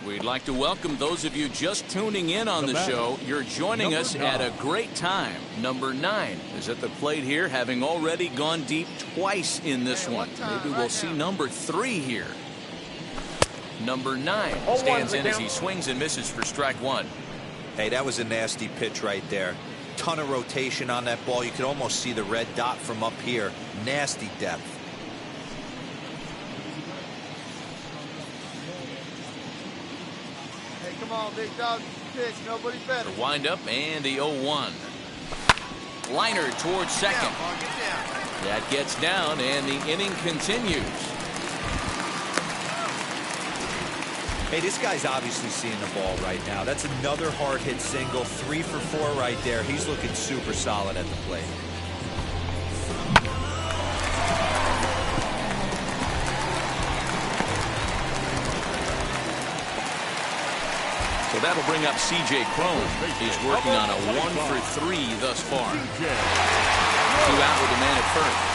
We'd like to welcome those of you just tuning in on the show. You're joining us at a great time. Number 9 is at the plate here, having already gone deep twice in this one. Maybe we'll see number 3 here. Number 9 stands in as he swings and misses for strike 1. Hey, that was a nasty pitch right there. Ton of rotation on that ball. You could almost see the red dot from up here. Nasty depth. Hey, come on, big dog. Pitch, nobody better. The windup and the 0-1. Liner towards second. That gets down, and the inning continues. Hey, this guy's obviously seeing the ball right now. That's another hard hit single. 3 for 4 right there. He's looking super solid at the plate. So that'll bring up C.J. Cron. He's working on a 1 for 3 thus far. 2 out with a man at first.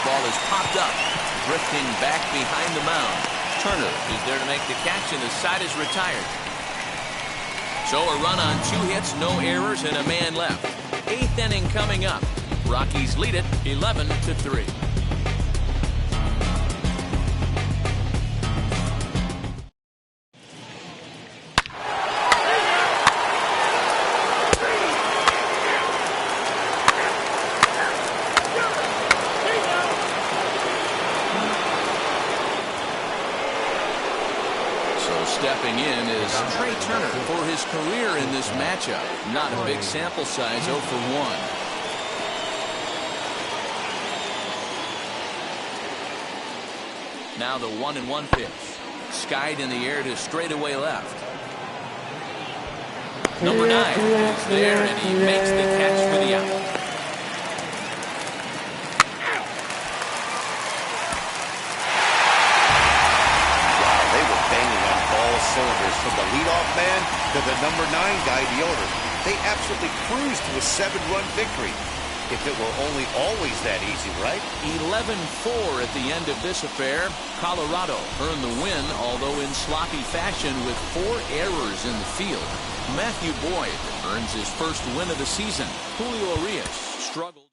Ball is popped up, drifting back behind the mound. Turner is there to make the catch, and the side is retired. So a run on 2 hits, no errors, and a man left. 8th inning coming up. Rockies lead it 11-3. Stepping in is Trey Turner for his career in this matchup. Not a big sample size, 0 for 1. Now the 1-1 pitch. Skied in the air to straightaway left. Number 9 is there, and he makes the catch for the out. Cylinders from the leadoff man to the number 9 guy, the owner. They absolutely cruised to a 7-run victory. If it were only always that easy, right? 11-4 at the end of this affair. Colorado earned the win, although in sloppy fashion with 4 errors in the field. Matthew Boyd earns his first win of the season. Julio Urias struggled.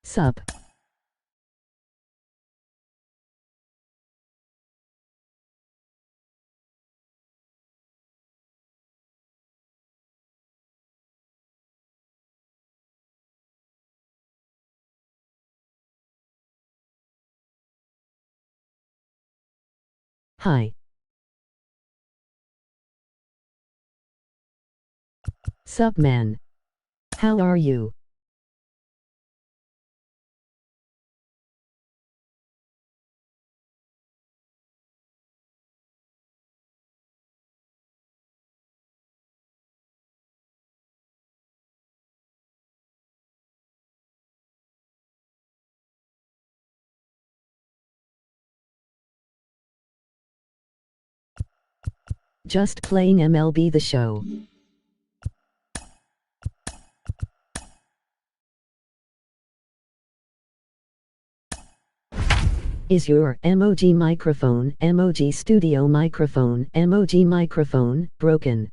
Sup. Hi. Sup man. How are you? Just playing MLB The Show. Is your emoji studio microphone broken?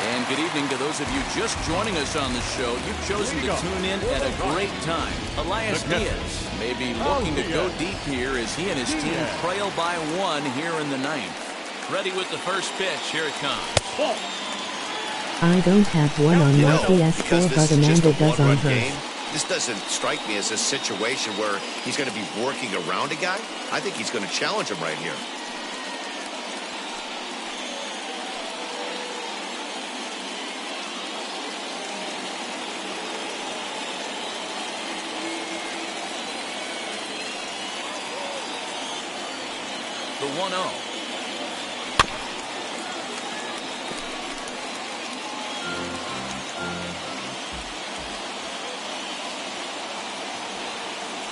And good evening to those of you just joining us on the show. You've chosen to tune in at a great time. Elias Diaz may be looking to go deep here as he and his team trail by 1 here in the 9th. Ready with the first pitch. Here it comes. I don't have one on my PS4, but Amanda does on hers. This doesn't strike me as a situation where he's going to be working around a guy. I think he's going to challenge him right here. The 1-0.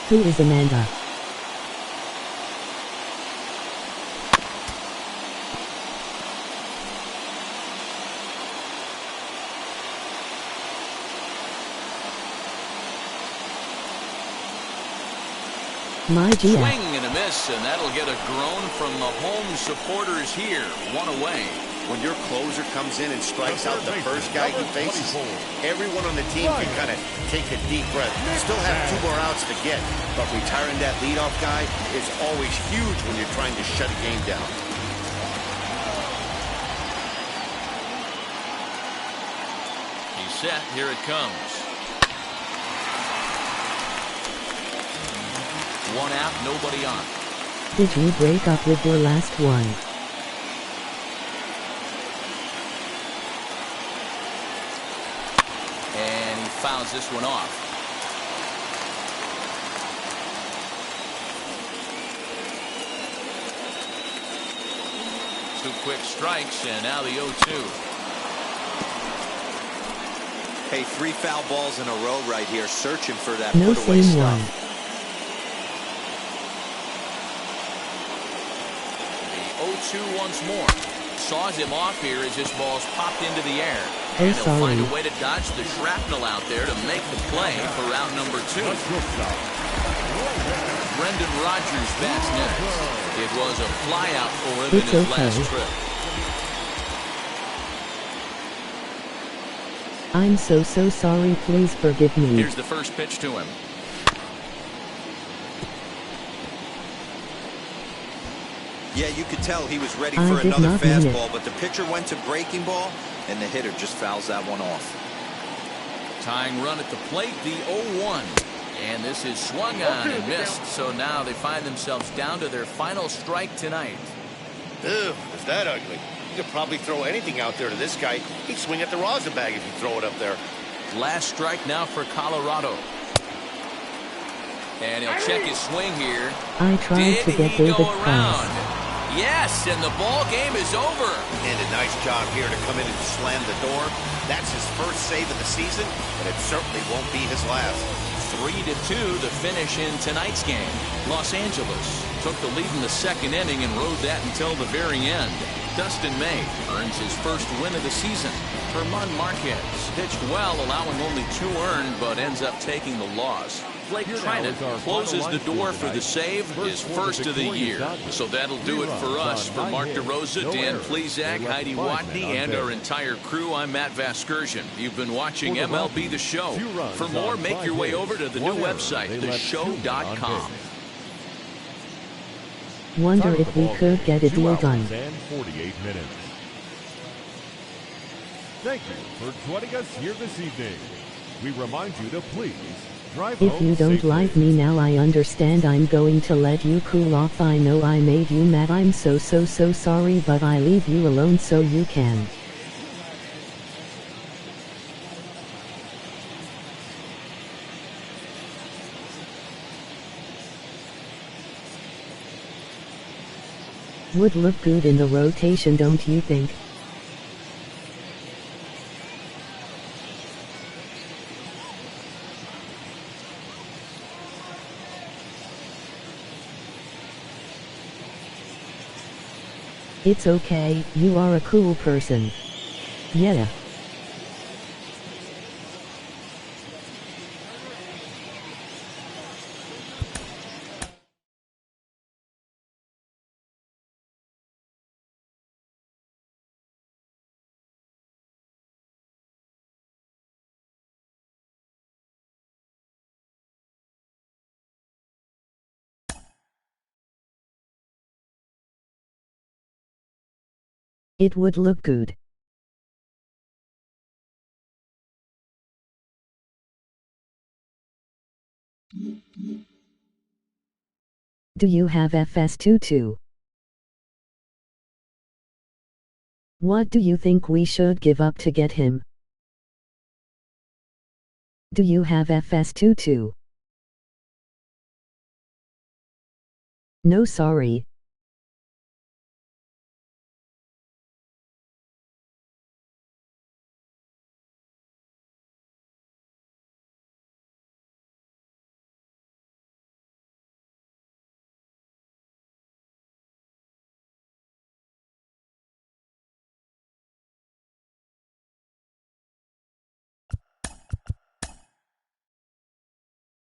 Who is Amanda? My GF. Swing and a miss, and that'll get a groan from the home supporters here. 1 away. When your closer comes in and strikes out the first guy he faces, everyone on the team can kind of take a deep breath. Still have 2 more outs to get, but retiring that leadoff guy is always huge when you're trying to shut a game down. He's set. Here it comes. 1 out, nobody on. Did you break up with your last one? And he fouls this one off. Two quick strikes, and now the 0-2. Hey, 3 foul balls in a row right here, searching for that No put-away same stuff. one. 0-2 once more. Saws him off here as his ball's popped into the air. Oh, And he'll find sorry. a way to dodge the shrapnel out there to make the play for round number 2. Brendan Rodgers bats next. It was a flyout for him in It's his okay. last trip. I'm so sorry, please forgive me. Here's the first pitch to him. Yeah, you could tell he was ready for another fastball, but the pitcher went to breaking ball, and the hitter just fouls that one off. Tying run at the plate, the 0-1. And this is swung on and missed, so now they find themselves down to their final strike tonight. Ew, is that ugly? You could probably throw anything out there to this guy. He'd swing at the rosin bag if you throw it up there. Last strike now for Colorado. And he'll check his swing here. I tried to get David Price. Yes, and the ball game is over. And a nice job here to come in and slam the door. That's his first save of the season, but it certainly won't be his last. 3-2 the finish in tonight's game. Los Angeles took the lead in the second inning and rode that until the very end. Dustin May earns his first win of the season. Tyler Marcotte pitched well, allowing only 2 earned, but ends up taking the loss. Blake Trinan closes the door for the save, his first of the year. So that'll do it for us. For Mark DeRosa, Dan Plesac, Heidi Watney, and our entire crew, I'm Matt Vasgersian. You've been watching MLB The Show. For more, make your way over to the new website, theshow.com. Wonder if we could get a deal done. Thank you for joining us here this evening. We remind you to please drive If you don't like me now, I understand. I'm going to let you cool off. I know I made you mad. I'm so sorry, but I leave you alone so you can. Would look good in the rotation, don't you think? It's okay, you are a cool person. Yeah. It would look good. Do you have FS22? What do you think we should give up to get him? Do you have FS22? No, sorry.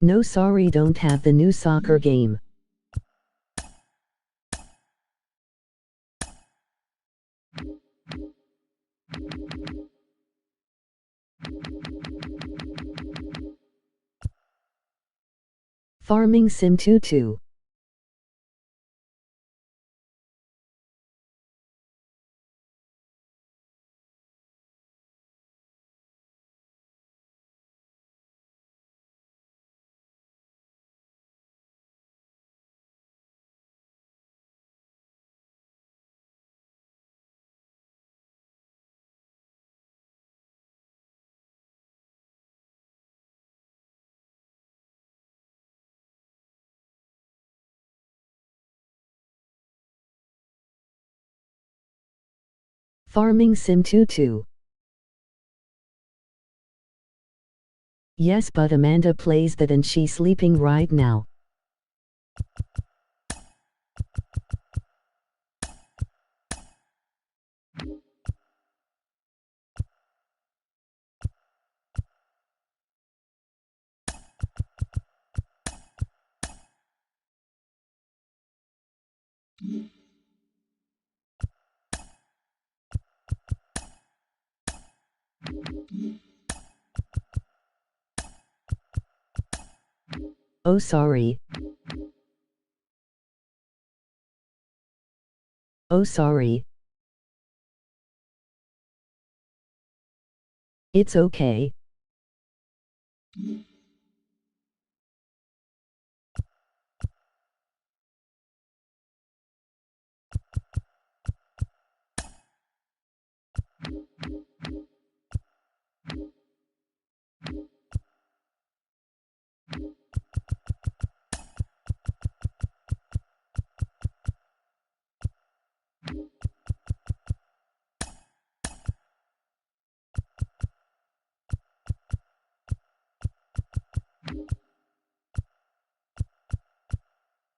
No, sorry, don't have the new soccer game. Farming Sim 22. Farming Sim 22. Yes, but Amanda plays that and she's sleeping right now. Oh, sorry. Oh, sorry. It's okay.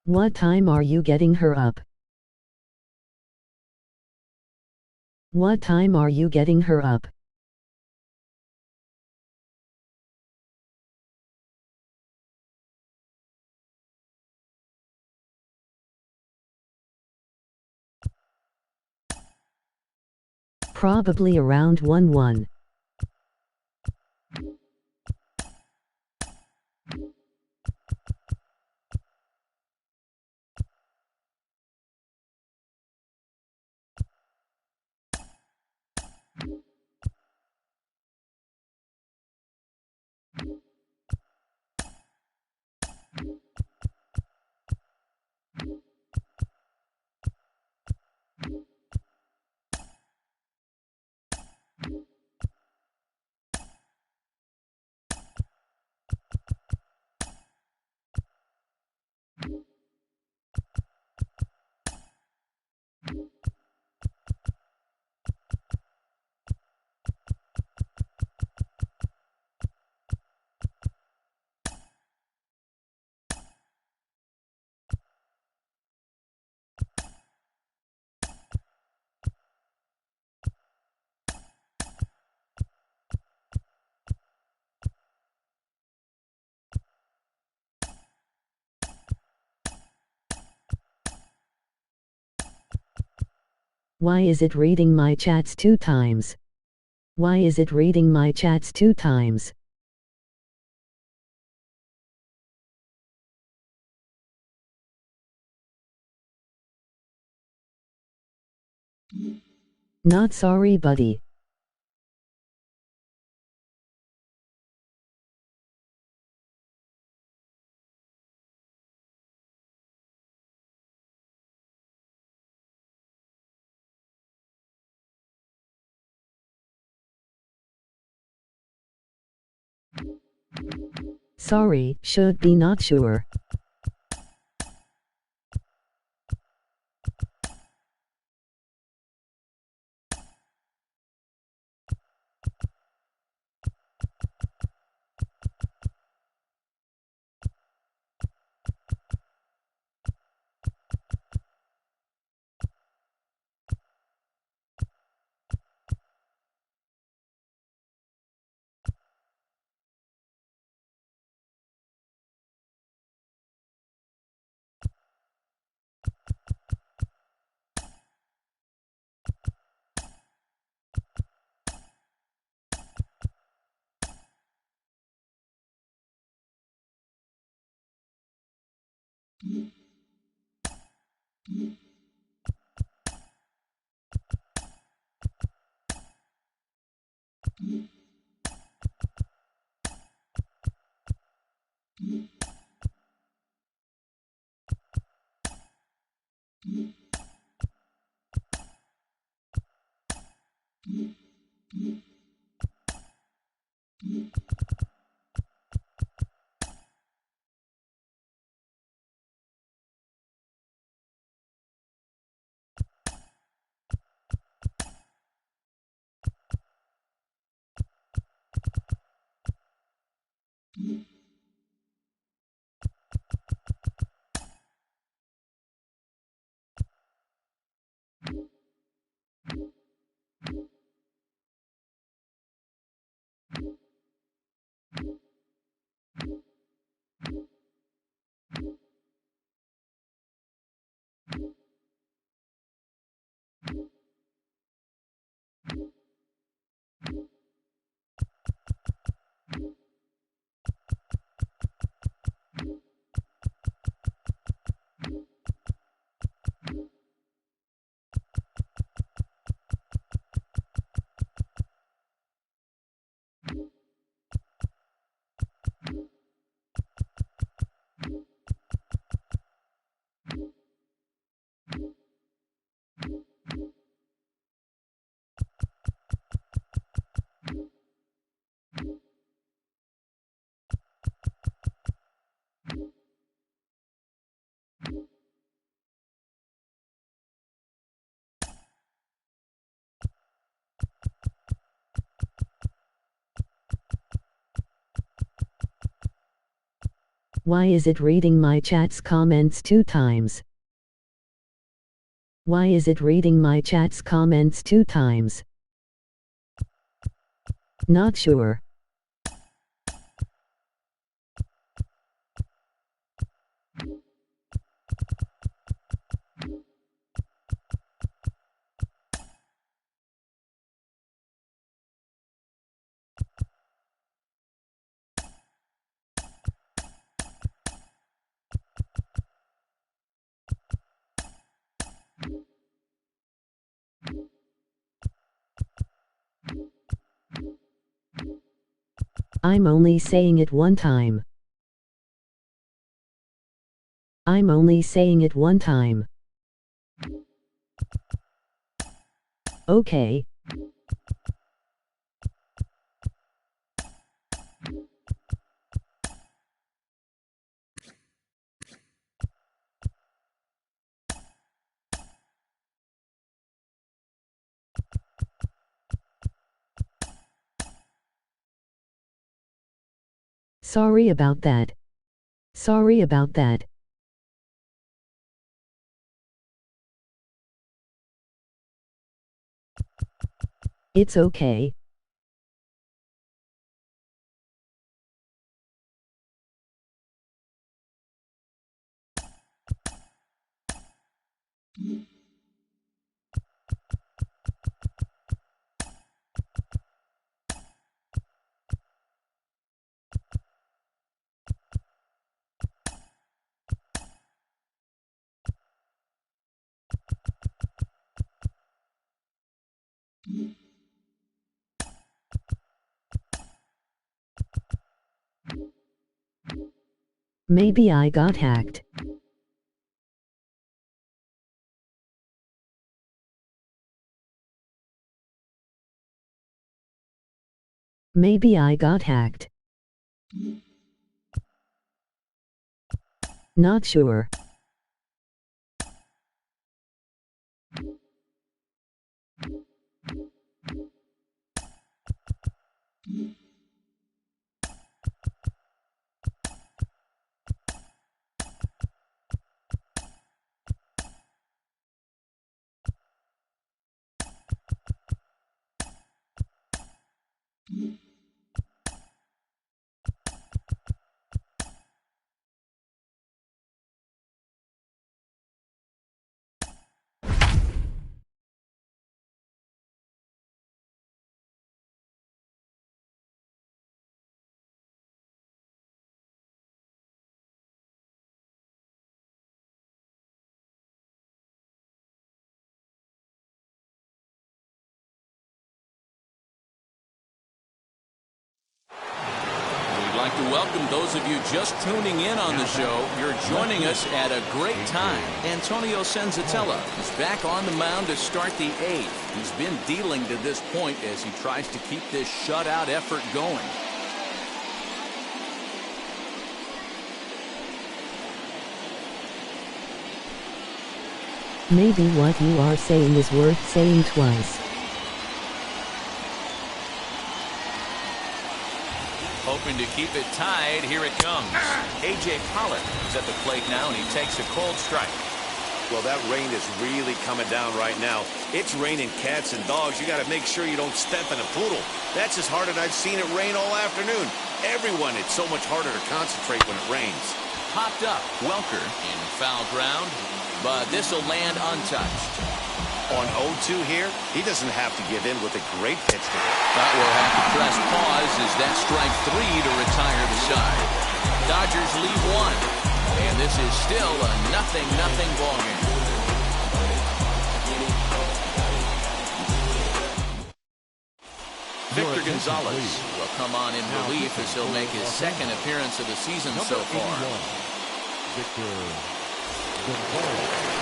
What time are you getting her up? What time are you getting her up? Probably around 1:1. Why is it reading my chats 2 times? Why is it reading my chats 2 times? Not sorry, buddy. Sorry, should be not sure. Why is it reading my chat's comments 2 times? Why is it reading my chat's comments 2 times? Not sure. I'm only saying it one time. I'm only saying it one time. Okay. Sorry about that. Sorry about that. It's okay. Maybe I got hacked. Maybe I got hacked. Not sure. We'd like to welcome those of you just tuning in on the show. You're joining us at a great time. Antonio Senzatella is back on the mound to start the 8th. He's been dealing to this point as he tries to keep this shutout effort going. Maybe what you are saying is worth saying twice. Hoping to keep it tied. Here it comes. A.J. Pollock is at the plate now, and he takes a cold strike. Well, that rain is really coming down right now. It's raining cats and dogs. You got to make sure you don't step in a poodle. That's as hard as I've seen it rain all afternoon. Everyone, it's so much harder to concentrate when it rains. Popped up. Welker in foul ground, but this will land untouched. On 0-2 here, he doesn't have to give in with a great pitch to hit. That will have to press pause as that strike 3 to retire the side. Dodgers lead 1, and this is still a 0-0 ball game. Victor Gonzalez will come on in relief as he'll make his 2nd appearance of the season so far. Victor Gonzalez.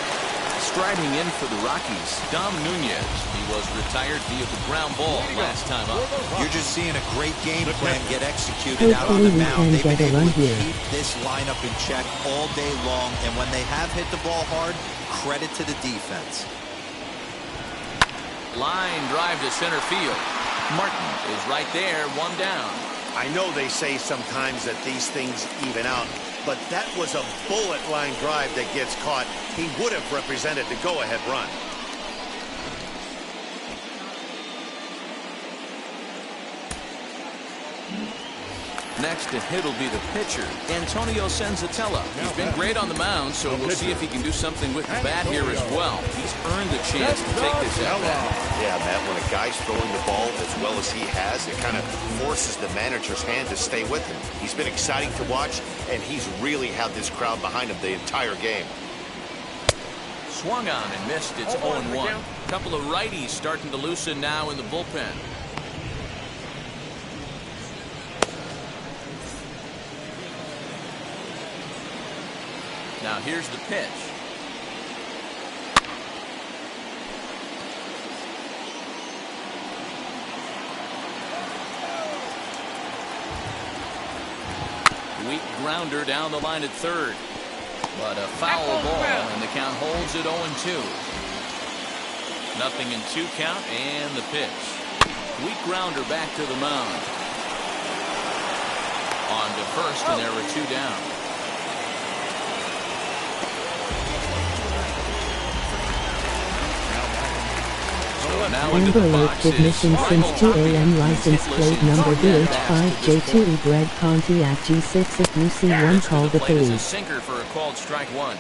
Striding in for the Rockies, Dom Nunez. He was retired via the ground ball last time up. You're just seeing a great game plan get executed out on Hopefully the we mound. can They've get been a able run to here. keep this lineup in check all day long, and when they have hit the ball hard, credit to the defense. Line drive to center field. Martin is right there, 1 down. I know they say sometimes that these things even out, but that was a bullet line drive that gets caught. He would have represented the go-ahead run. Next to hit will be the pitcher, Antonio Senzatella. He's been great on the mound, so we'll see if he can do something with the bat here as well. He's earned the chance to take this at bat. Yeah, Matt, when a guy's throwing the ball as well as he has, it kind of forces the manager's hand to stay with him. He's been exciting to watch, and he's really had this crowd behind him the entire game. Swung on and missed. It's 0-1. A couple of righties starting to loosen now in the bullpen. Now here's the pitch. Weak grounder down the line at third. But a foul ball, and the count holds at 0-2. Nothing in 2 count, and the pitch. Weak grounder back to the mound. On to first, and there were 2 down. Amber Alert ignition since 2 a.m. License plate number BH5J2E Greg Pontiac G6. If you see one, call the police. A sinker for a called strike 1.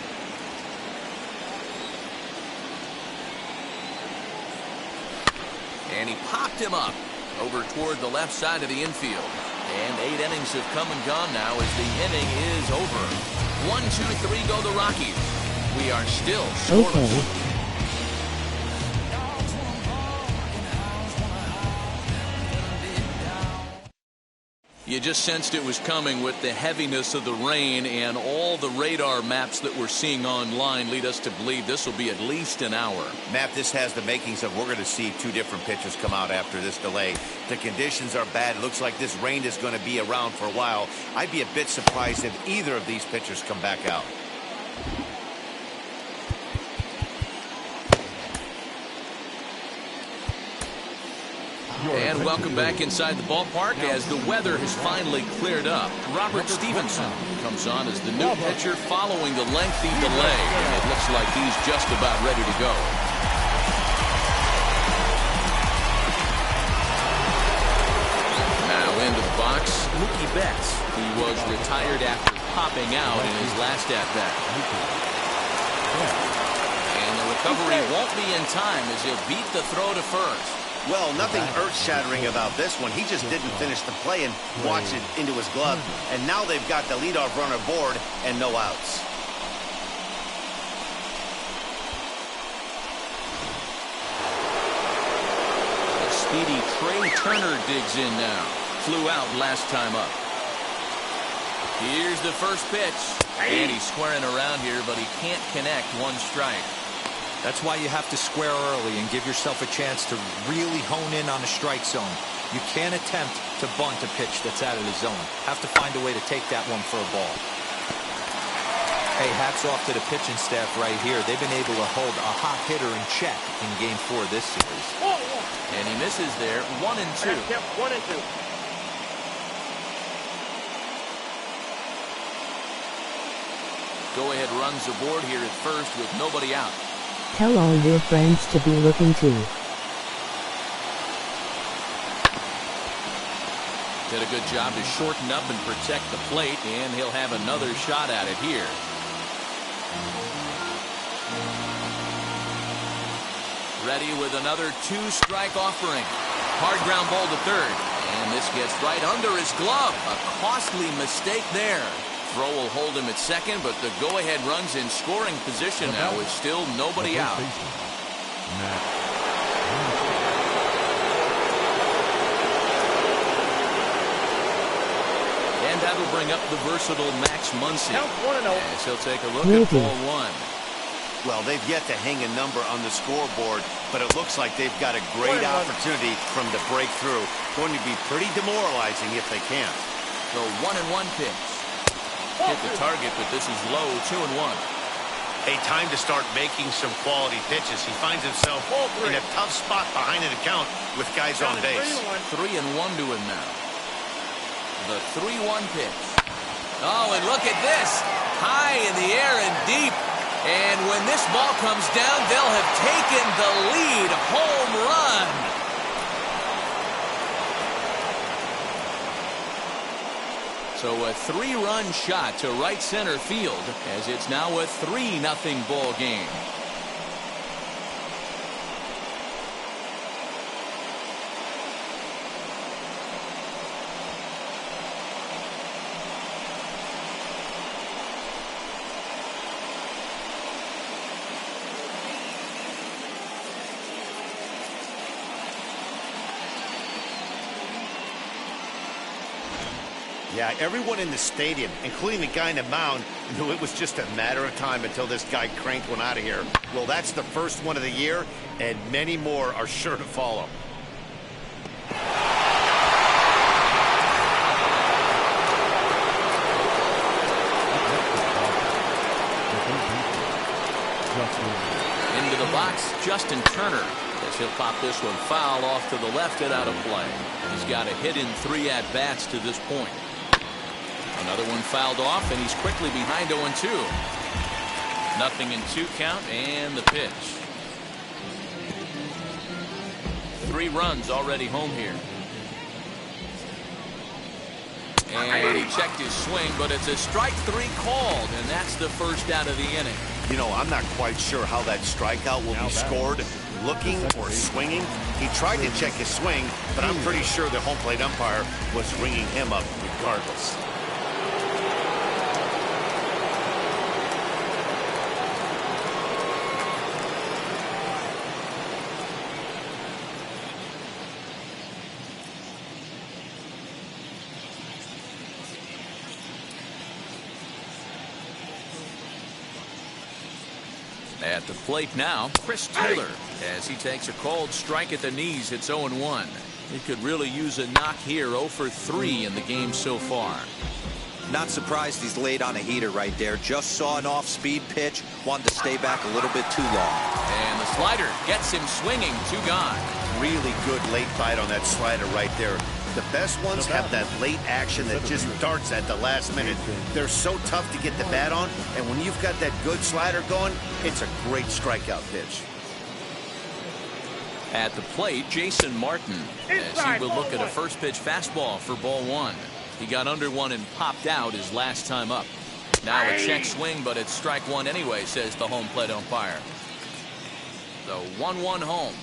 And he popped him up over toward the left side of the infield. And 8 innings have come and gone now as the inning is over. 1, 2, 3 go the Rockies. We are still scoreless. Okay. You just sensed it was coming with the heaviness of the rain, and all the radar maps that we're seeing online lead us to believe this will be at least an hour. Matt, this has the makings of we're going to see 2 different pitchers come out after this delay. The conditions are bad. It looks like this rain is going to be around for a while. I'd be a bit surprised if either of these pitchers come back out. And welcome back inside the ballpark as the weather has finally cleared up. Robert Stevenson comes on as the new pitcher following the lengthy delay, and it looks like he's just about ready to go. Now into the box, Mookie Betts. He was retired after popping out in his last at-bat. And the recovery won't be in time as he'll beat the throw to first. Well, nothing earth-shattering about this one. He just didn't finish the play and watch it into his glove. And now they've got the leadoff runner aboard and no outs. The speedy Trey Turner digs in now. Flew out last time up. Here's the first pitch. And he's squaring around here, but he can't connect. 1 strike. That's why you have to square early and give yourself a chance to really hone in on the strike zone. You can't attempt to bunt a pitch that's out of the zone. Have to find a way to take that one for a ball. Hey, hats off to the pitching staff right here. They've been able to hold a hot hitter in check in Game 4 of this series. And he misses there. 1 and 2. 1 and 2. Go-ahead runs aboard here at first with nobody out. Tell all your friends to be looking too. Did a good job to shorten up and protect the plate, and he'll have another shot at it here. Ready with another 2-strike offering. Hard ground ball to third, and this gets right under his glove. A costly mistake there. Throw will hold him at second, but the go-ahead run's in scoring position now with still nobody out. And that'll bring up the versatile Max Muncy as he'll take a look at ball 1. Well, they've yet to hang a number on the scoreboard, but it looks like they've got a great opportunity from the breakthrough. Going to be pretty demoralizing if they can't. The 1-1 pitch. Hit the target, but this is low. 2-1. A time to start making some quality pitches. He finds himself in a tough spot behind an account with guys on base. 3-1 to him now. The 3-1 pitch. Oh, and look at this. High in the air and deep. And when this ball comes down, they'll have taken the lead. Home run. So a 3-run shot to right center field as it's now a 3-0 ball game. Yeah, everyone in the stadium, including the guy in the mound, knew it was just a matter of time until this guy cranked one out of here. Well, that's the first one of the year, and many more are sure to follow. Into the box, Justin Turner. As he'll pop this one foul off to the left and out of play. He's got a hit in 3 at-bats to this point. Another one fouled off, and he's quickly behind 0-2. 0-2 count, and the pitch. 3 runs already home here. And he checked his swing, but it's a strike 3 called, and that's the first out of the inning. You know, I'm not quite sure how that strikeout will be scored. Looking or swinging. He tried to check his swing, but I'm pretty sure the home plate umpire was ringing him up regardless. At the plate now, Chris Taylor, as he takes a called strike at the knees. It's 0-1. He could really use a knock here. 0 for 3 in the game so far. Not surprised he's laid on a heater right there. Just saw an off-speed pitch. Wanted to stay back a little bit too long. And the slider gets him swinging. 2 gone. Really good late bite on that slider right there. The best ones have that late action that just darts at the last minute. They're so tough to get the bat on, and when you've got that good slider going, it's a great strikeout pitch. At the plate, Jason Martin, as he will look at a first pitch fastball for ball 1. He got under one and popped out his last time up. Now a check swing, but it's strike 1 anyway, says the home plate umpire. So 1-1 home.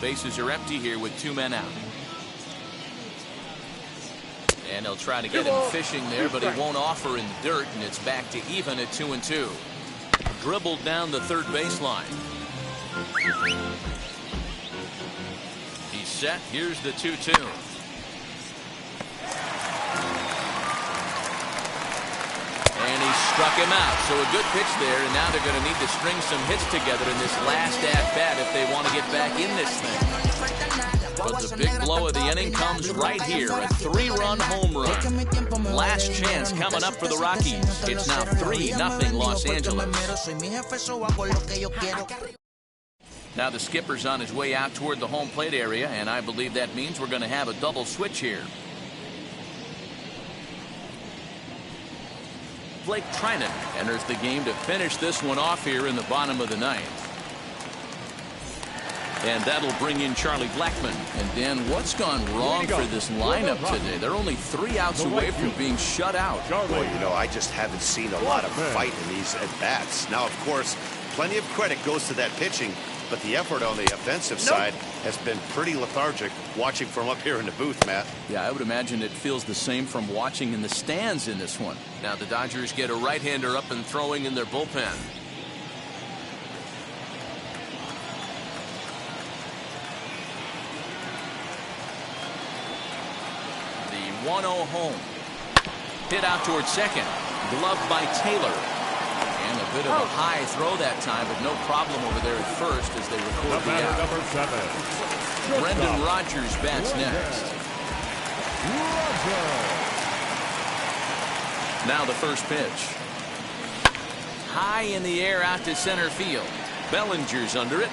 Bases are empty here with 2 men out. And they'll try to get him fishing there, but he won't offer in the dirt, and it's back to even at 2-2. Dribbled down the third baseline. He's set. Here's the 2-2. And he struck him out. So a good pitch there, and now they're going to need to string some hits together in this last at-bat if they want to get back in this thing. But the big blow of the inning comes right here, a 3-run home run. Last chance coming up for the Rockies. It's now 3-0 Los Angeles. Now the skipper's on his way out toward the home plate area, and I believe that means we're going to have a double switch here. Blake Trinan enters the game to finish this one off here in the bottom of the 9th. And that'll bring in Charlie Blackmon. And Dan, what's gone wrong for this lineup today? They're only 3 outs away from being shut out. Well, you know, I just haven't seen a lot of fight in these at-bats. Now, of course, plenty of credit goes to that pitching, but the effort on the offensive side has been pretty lethargic watching from up here in the booth, Matt. Yeah, I would imagine it feels the same from watching in the stands in this one. Now the Dodgers get a right-hander up and throwing in their bullpen. The 1-0 home. Hit out towards second. Gloved by Taylor. And a bit of a high throw that time, but no problem over there at first as they record the out. Number 7. Brendan Rodgers bats next. Now the first pitch. High in the air out to center field. Bellinger's under it.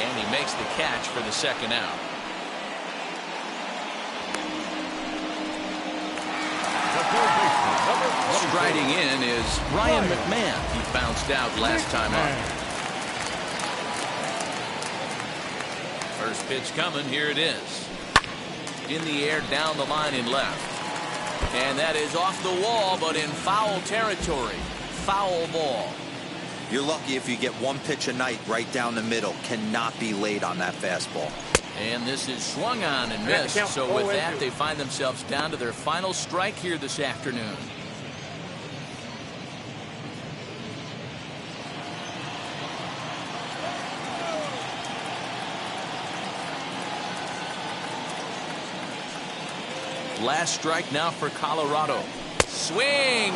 And he makes the catch for the second out. Striding in is Ryan McMahon. He bounced out last time up. First pitch coming. Here it is. In the air, down the line in left. And that is off the wall, but in foul territory. Foul ball. You're lucky if you get one pitch a night right down the middle. Cannot be late on that fastball. And this is swung on and missed. So with that, they find themselves down to their final strike here this afternoon. Last strike now for Colorado. Swing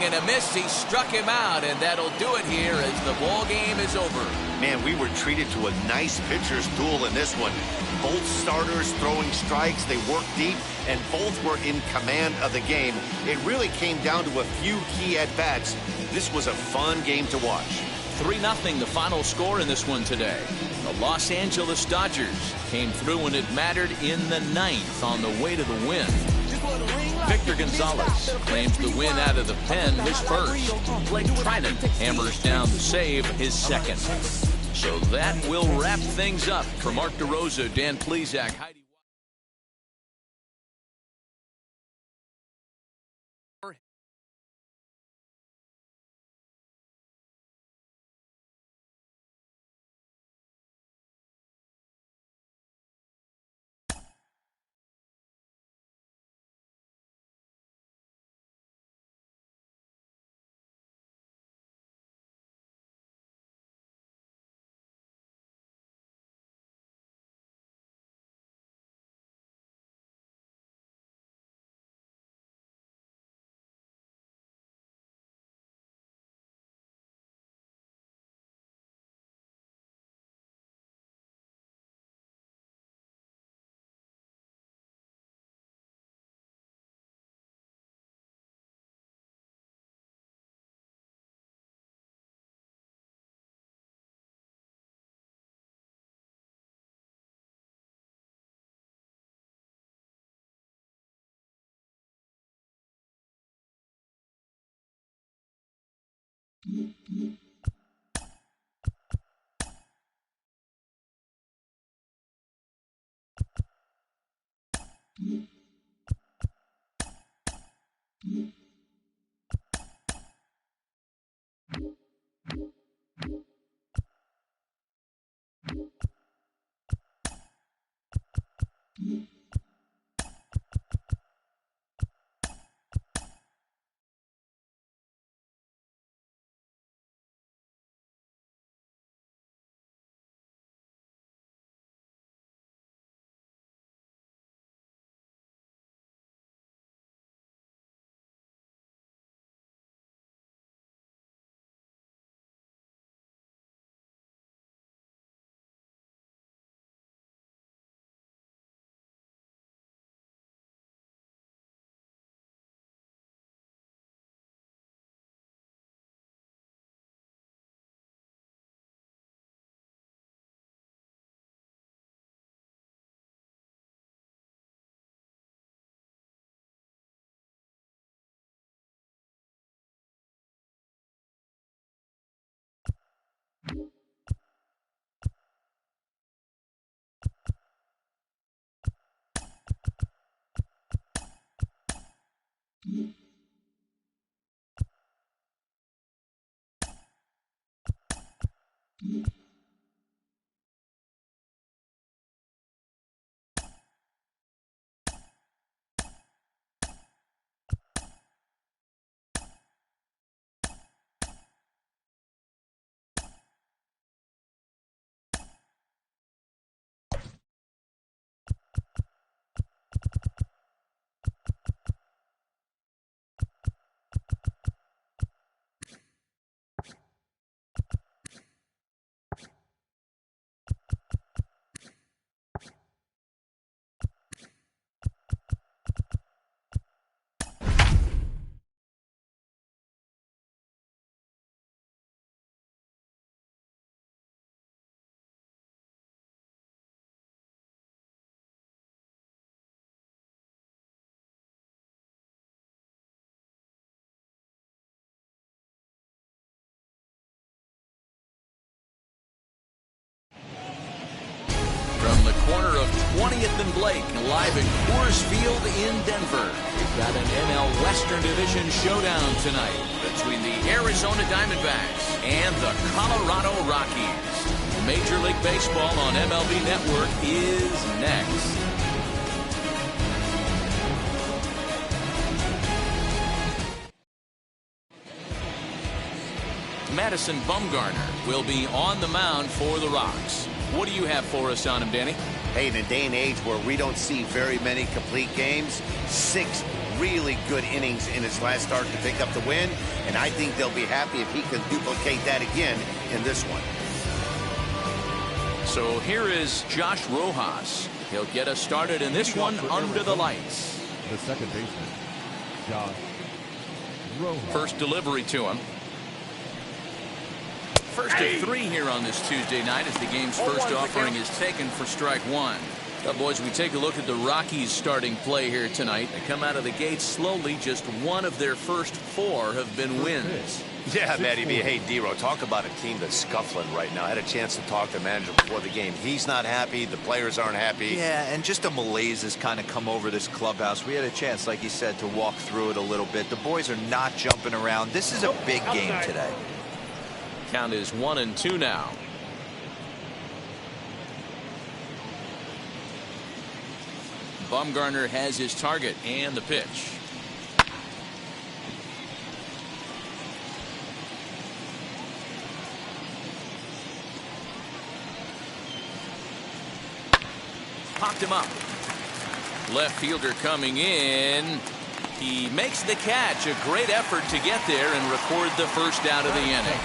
and a miss. He struck him out, and that'll do it here as the ball game is over. Man, we were treated to a nice pitcher's duel in this one. Both starters throwing strikes. They worked deep, and both were in command of the game. It really came down to a few key at-bats. This was a fun game to watch. 3-0 the final score in this one today. The Los Angeles Dodgers came through when it mattered in the 9th on the way to the win. Victor Gonzalez claims the win out of the pen, his first. Blake Trinan hammers down the save, his second. So that will wrap things up. For Mark DeRosa, Dan Plesac, Heidi Elliott and Blake live at Coors Field in Denver. We've got an NL Western Division showdown tonight between the Arizona Diamondbacks and the Colorado Rockies. Major League Baseball on MLB Network is next. Madison Bumgarner will be on the mound for the Rocks. What do you have for us on him, Danny? Hey, in a day and age where we don't see very many complete games, 6 really good innings in his last start to pick up the win, and I think they'll be happy if he can duplicate that again in this one. So here is Josh Rojas. He'll get us started in this one under the lights. The second baseman, Josh Rojas. First delivery to him. First of 3 here on this Tuesday night as the game's first offering is taken for strike 1. Now, boys, we take a look at the Rockies' starting play here tonight. They come out of the gate slowly. Just 1 of their first 4 have been wins. Yeah, Matty B. Hey, D-Row, talk about a team that's scuffling right now. I had a chance to talk to the manager before the game. He's not happy. The players aren't happy. Yeah, and just a malaise has kind of come over this clubhouse. We had a chance, like you said, to walk through it a little bit. The boys are not jumping around. This is a big game today. Count is 1-2 now. Bumgarner has his target and the pitch. Popped him up. Left fielder coming in. He makes the catch. A great effort to get there and record the first out of the inning.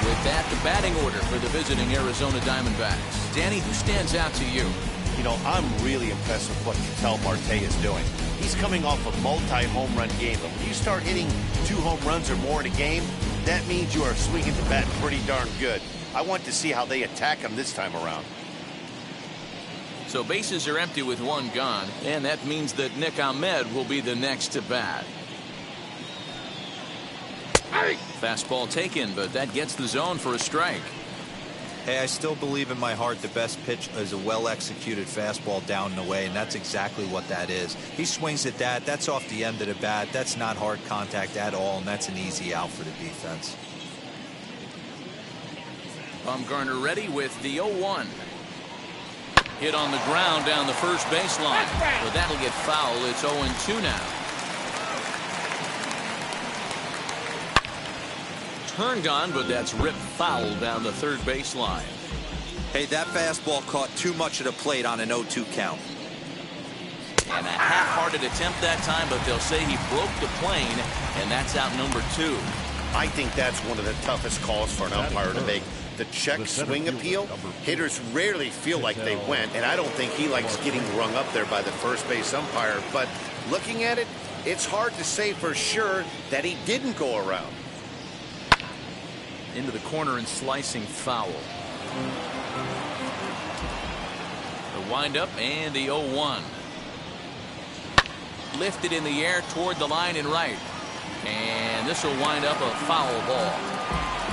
With that, the batting order for the visiting Arizona Diamondbacks. Danny, who stands out to you? You know, I'm really impressed with what Tyler Marcotte is doing. He's coming off a multi-home run game. But when you start hitting 2 home runs or more in a game, that means you are swinging the bat pretty darn good. I want to see how they attack him this time around. So bases are empty with 1 gone, and that means that Nick Ahmed will be the next to bat. Fastball taken, but that gets the zone for a strike. Hey, I still believe in my heart the best pitch is a well-executed fastball down and away, and that's exactly what that is. He swings at that. That's off the end of the bat. That's not hard contact at all, and that's an easy out for the defense. Bumgarner ready with the 0-1. Hit on the ground down the first baseline. But that'll get foul. It's 0-2 now. Turned on, but that's ripped foul down the third baseline. Hey, that fastball caught too much of the plate on an 0-2 count. And a half-hearted attempt that time, but they'll say he broke the plane, and that's out number 2. I think that's one of the toughest calls for an umpire to make. The check swing appeal, hitters rarely feel like they went, and I don't think he likes getting rung up there by the first base umpire. But looking at it, it's hard to say for sure that he didn't go around. Into the corner and slicing foul. The windup and the 0-1. Lifted in the air toward the line and right. And this will wind up a foul ball.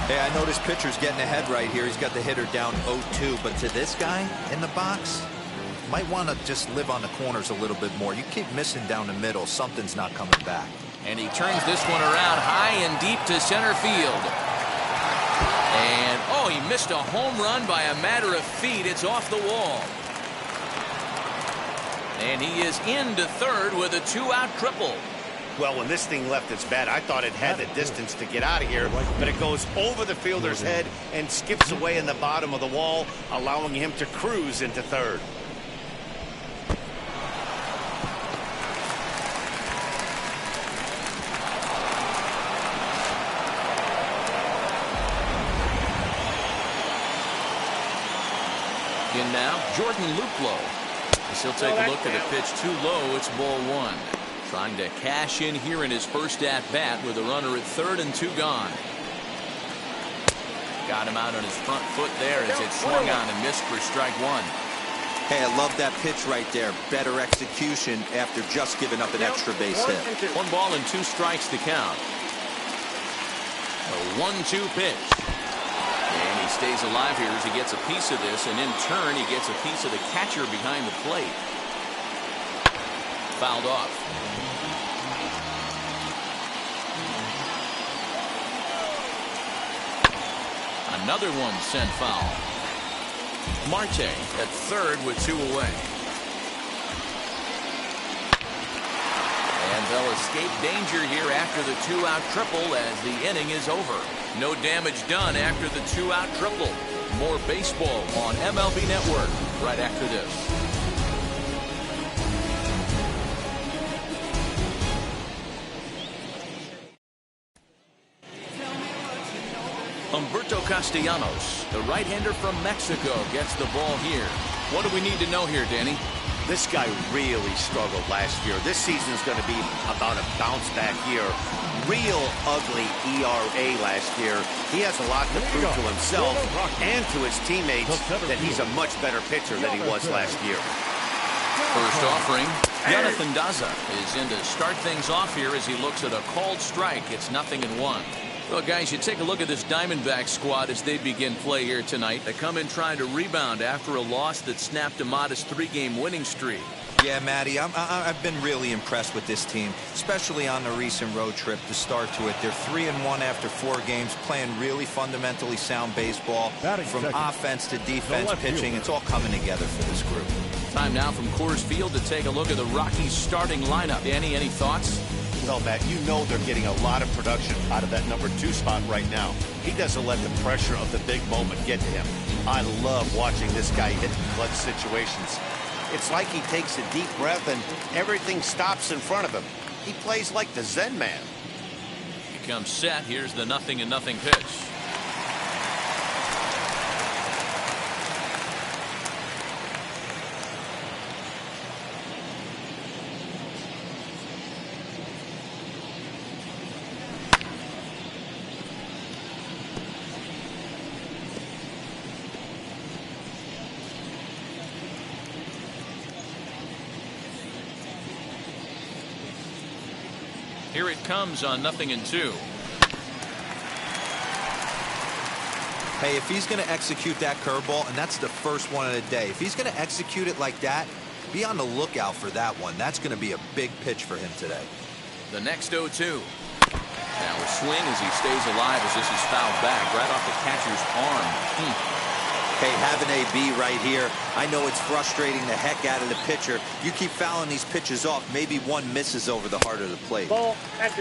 Hey, I know this pitcher's getting ahead right here. He's got the hitter down 0-2, but to this guy in the box, might want to just live on the corners a little bit more. You keep missing down the middle, something's not coming back. And he turns this one around high and deep to center field. And, oh, he missed a home run by a matter of feet. It's off the wall. And he is into third with a 2-out triple. Well, when this thing left its bat, I thought it had the distance to get out of here, but it goes over the fielder's head and skips away in the bottom of the wall, allowing him to cruise into third. In now, Jordan Luplow. As he'll take a look at a pitch too low. It's ball 1. Trying to cash in here in his first at-bat with a runner at third and 2 gone. Got him out on his front foot there as it swung on and missed for strike 1. Hey, I love that pitch right there. Better execution after just giving up an extra base hit. 1 ball and 2 strikes to count. A 1-2 pitch. And he He stays alive here as he gets a piece of this, and in turn he gets a piece of the catcher behind the plate. Fouled off. Another one sent foul. Marte at third with 2 away. And they'll escape danger here after the 2-out triple as the inning is over. No damage done after the 2-out triple. More baseball on MLB Network right after this. Humberto Castellanos, the right-hander from Mexico, gets the ball here. What do we need to know here, Danny? This guy really struggled last year. This season is going to be about a bounce-back year. Real ugly ERA last year. He has a lot to prove to himself and to his teammates that he's a much better pitcher than he was last year. First offering, Jonathan Daza is in to start things off here as he looks at a called strike. It's 0-1. Well, guys, you take a look at this Diamondback squad as they begin play here tonight. They come in trying to rebound after a loss that snapped a modest 3-game winning streak. Yeah, Matty, I've been really impressed with this team, especially on the recent road trip to start to it. They're 3-1 after 4 games, playing really fundamentally sound baseball. From offense to defense, pitching, it's all coming together for this group. Time now from Coors Field to take a look at the Rockies starting lineup. Danny, any thoughts? Well, Matt, you know they're getting a lot of production out of that number 2 spot right now. He doesn't let the pressure of the big moment get to him. I love watching this guy hit clutch situations. It's like he takes a deep breath and everything stops in front of him. He plays like the Zen man. He comes set. Here's the 0-0 pitch. Here it comes on 0-2. Hey, if he's going to execute that curveball, and that's the first one of the day, if he's going to execute it like that, be on the lookout for that one. That's going to be a big pitch for him today. The next 0-2. Now a swing as he stays alive as this is fouled back right off the catcher's arm. Hey, have an AB right here. I know it's frustrating the heck out of the pitcher. You keep fouling these pitches off. Maybe one misses over the heart of the plate.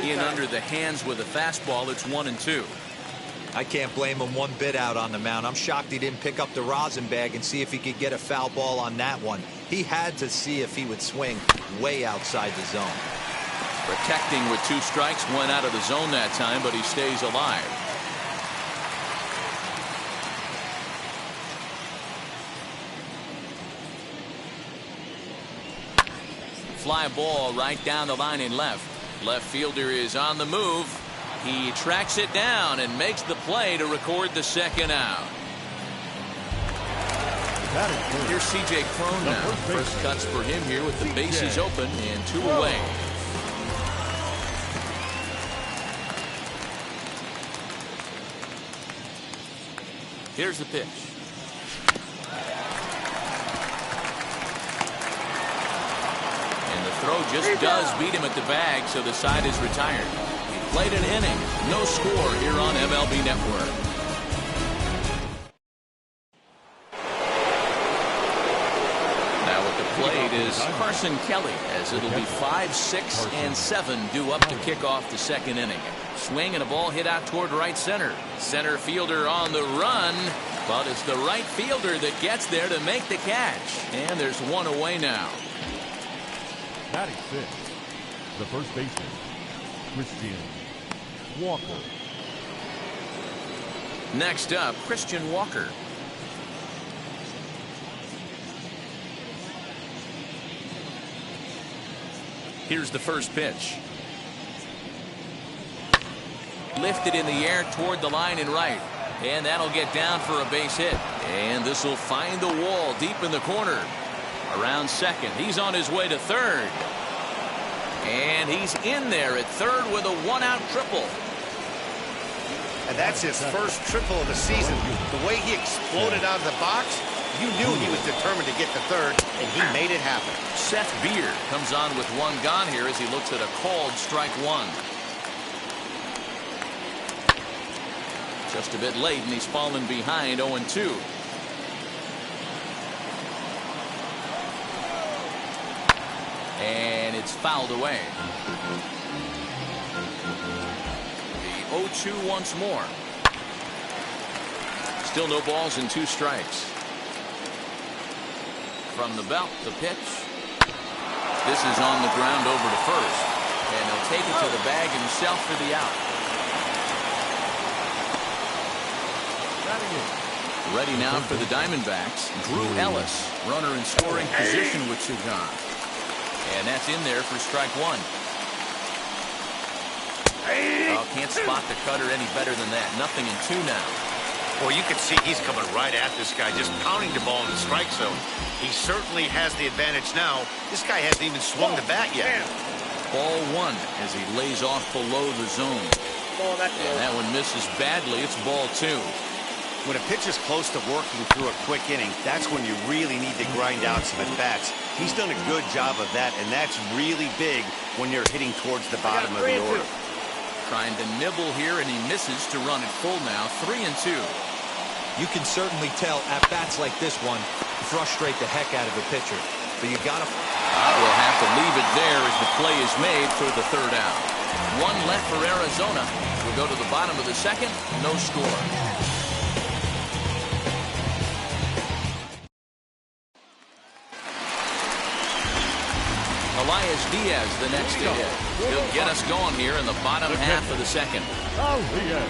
In under the hands with a fastball. It's 1-2. I can't blame him one bit out on the mound. I'm shocked he didn't pick up the rosin bag and see if he could get a foul ball on that one. He had to see if he would swing way outside the zone. Protecting with 2 strikes. Went out of the zone that time, but he stays alive. Fly ball right down the line in left. Left fielder is on the move. He tracks it down and makes the play to record the second out. Here's C.J. Cron now. First cuts for him here with the bases open and 2 away. Here's the pitch. Throw just does beat him at the bag, so the side is retired. He played an inning. No score here on MLB Network. Now at the plate is Carson Kelly, as it'll be 5, 6, and 7 due up to kick off the second inning. Swing and a ball hit out toward right center. Center fielder on the run, but it's the right fielder that gets there to make the catch. And there's 1 away now. Batting 6, the first baseman, Christian Walker. Next up, Christian Walker. Here's the first pitch. Lifted in the air toward the line and right. And that'll get down for a base hit. And this will find the wall deep in the corner. Around second. He's on his way to third. And he's in there at third with a 1-out triple. and that's his first triple of the season. The way he exploded out of the box, you knew he was determined to get the third, and he made it happen. Seth Beard comes on with one gone here as he looks at a called strike one. Just a bit late, and he's fallen behind 0-2. And it's fouled away. The 0-2 once more. Still no balls and 2 strikes. From the belt, the pitch. This is on the ground over to first. And he'll take it to the bag himself for the out. Ready now for the Diamondbacks. Drew Ellis, runner in scoring position with 2 gone. And that's in there for strike one. Oh, can't spot the cutter any better than that. 0-2 now. Well, you can see he's coming right at this guy, just pounding the ball in the strike zone. He certainly has the advantage now. This guy hasn't even swung the bat yet. Ball one as he lays off below the zone. And that one misses badly. It's ball 2. When a pitcher's close to working through a quick inning, that's when you really need to grind out some at-bats. He's done a good job of that, and that's really big when you're hitting towards the bottom of the order. Trying to nibble here, and he misses to run it full now. 3-2. You can certainly tell at bats like this one frustrate the heck out of a pitcher. But you gotta. We'll have to leave it there as the play is made for the third out. 1 left for Arizona. We'll go to the bottom of the second. No score. Elias Diaz the next to hit. He'll get us going here in the bottom half of the second. Diaz.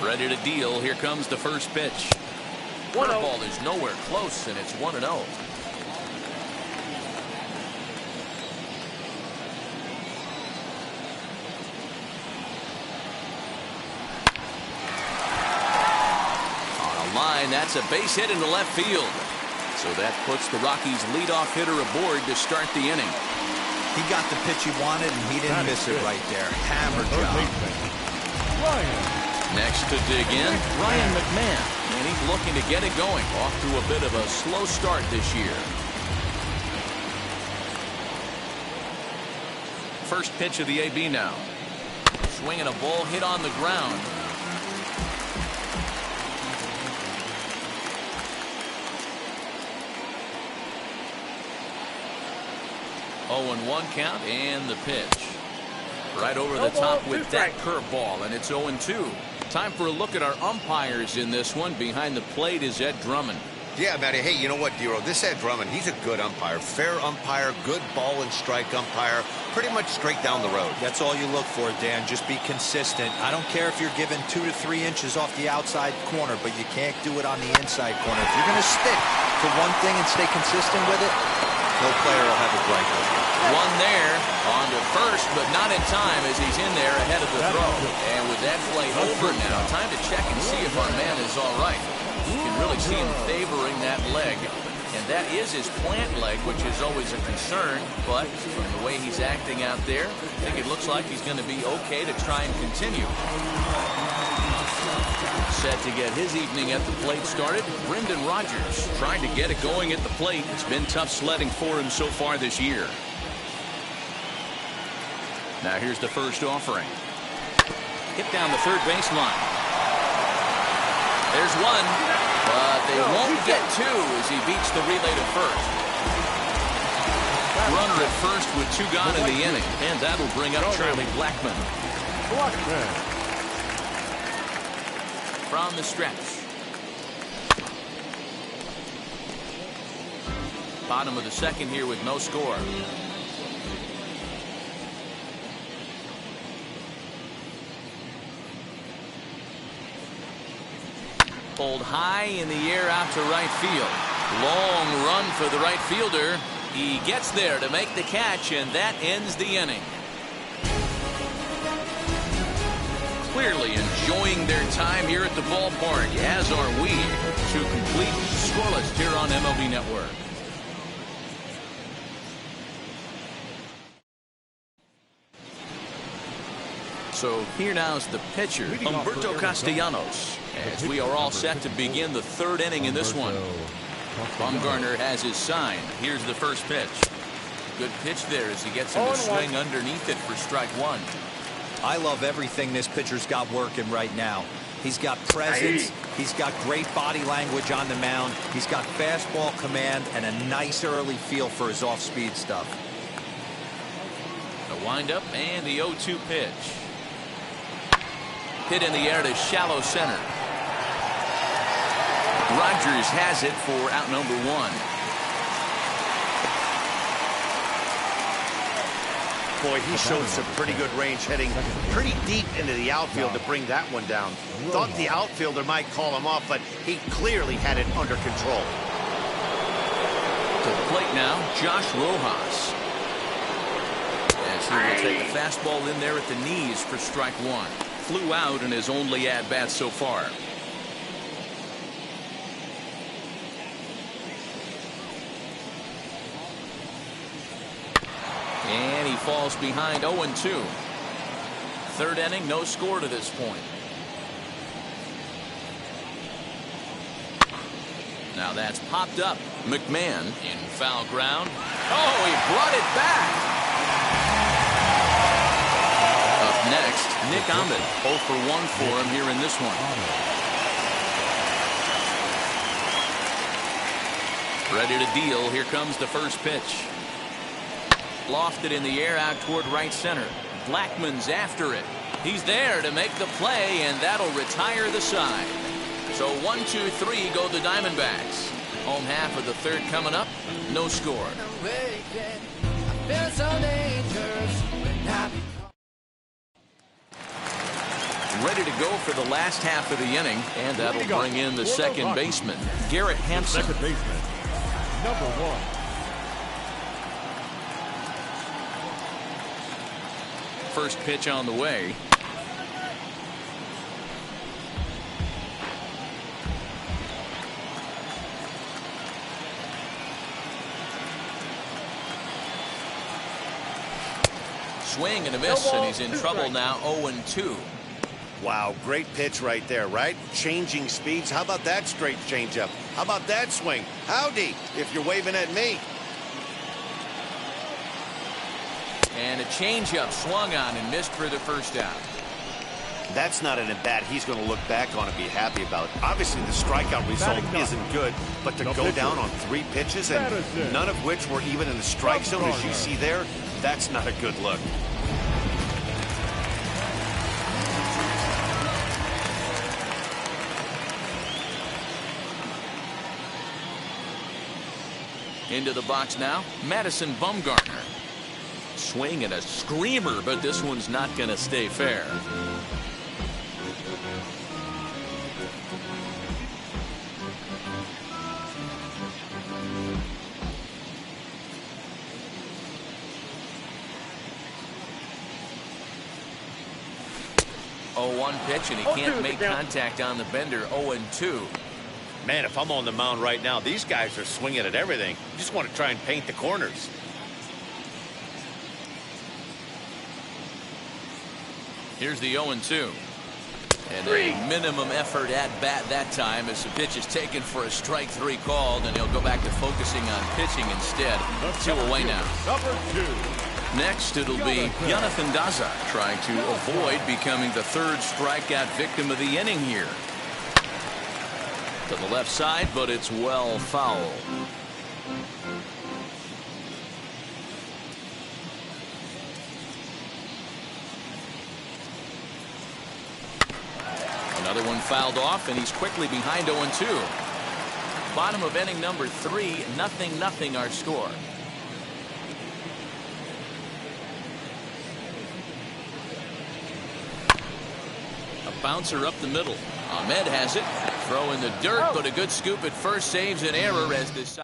Ready to deal. Here comes the first pitch. Curveball is nowhere close, and it's 1-0. Line, that's a base hit into left field. So that puts the Rockies leadoff hitter aboard to start the inning. He got the pitch he wanted, and he didn't miss it right there. Hammer job. Next to dig in, Ryan McMahon. And he's looking to get it going. Off to a bit of a slow start this year. First pitch of the AB now. Swinging a ball hit on the ground. 0-1 count, and the pitch. Right over the top with that curveball, and it's 0-2. Time for a look at our umpires in this one. Behind the plate is Ed Drummond. Yeah, Matty. Hey, you know what, Dero? This Ed Drummond, he's a good umpire. Fair umpire, good ball and strike umpire. Pretty much straight down the road. That's all you look for, Dan. Just be consistent. I don't care if you're given 2 to 3 inches off the outside corner, but you can't do it on the inside corner. If you're going to stick to one thing and stay consistent with it, no player will have a break with you. One there, on to first, but not in time as he's in there ahead of the throw. And with that play over now, time to check and see if our man is all right. You can really see him favoring that leg. And that is his plant leg, which is always a concern. But from the way he's acting out there, I think it looks like he's going to be okay to try and continue. Set to get his evening at the plate started, Brendan Rodgers trying to get it going at the plate. It's been tough sledding for him so far this year. Now here's the first offering. Hit down the third baseline. There's one, but they won't get 2 as he beats the relay to first. Runner at first with 2 gone in the inning, and that'll bring up Charlie Blackmon. From the stretch. Bottom of the second here with no score. Pulled high in the air out to right field. Long run for the right fielder. He gets there to make the catch, and that ends the inning. clearly enjoying their time here at the ballpark, as are we. To complete scoreless here on MLB Network. So here now is the pitcher, Humberto Castellanos, as we are all set to begin the third inning in this one. Bumgarner has his sign. Here's the first pitch. Good pitch there as he gets him to swing underneath it for strike one. I love everything this pitcher's got working right now. He's got presence. He's got great body language on the mound. He's got fastball command and a nice early feel for his off-speed stuff. The windup and the 0-2 pitch. Hit in the air to shallow center. Rogers has it for out number one. Boy, he showed some pretty good range, heading pretty deep into the outfield to bring that one down. Thought the outfielder might call him off, but he clearly had it under control. To the plate now, Josh Rojas. As he will take a fastball in there at the knees for strike one. Flew out in his only at-bat so far. And he falls behind 0-2. Third inning, no score to this point. Now that's popped up. McMahon in foul ground. Oh, he brought it back. Up next, Nick Ahmed. 0 for 1 for him here in this one. Ready to deal. Here comes the first pitch. Lofted in the air out toward right center. Blackman's after it. He's there to make the play, and that'll retire the side. So 1-2-3 go the Diamondbacks. Home half of the third coming up. No score. Ready to go for the last half of the inning, and that'll bring in the second baseman, Garrett Hampson. Second baseman, number 1. First pitch on the way. Swing and a miss, and he's in trouble now. 0-2. Wow, great pitch right there, right? Changing speeds. How about that straight changeup? How about that swing? Howdy, if you're waving at me. And a changeup swung on and missed for the first out. That's not an at-bat he's going to look back on and be happy about. Obviously, the strikeout result isn't good, but to go down on 3 pitches and none of which were even in the strike zone, as you see there, that's not a good look. Into the box now, Madison Bumgarner. Swing and a screamer, but this one's not going to stay fair. Oh, 1 pitch, and he can't make contact on the bender. 0-2. Man, if I'm on the mound right now, these guys are swinging at everything. You just want to try and paint the corners. Here's the 0-2. And a minimum effort at bat that time as the pitch is taken for a strike 3 called, and he'll go back to focusing on pitching instead. 2 away now. Number 2. Next, it'll be Jonathan Daza trying to avoid becoming the 3rd strikeout victim of the inning here. To the left side, but it's well foul. Another one fouled off, and he's quickly behind 0-2. Bottom of inning number 3, 0-0 our score. A bouncer up the middle. Ahmed has it. Throw in the dirt, but a good scoop at first saves an error as this.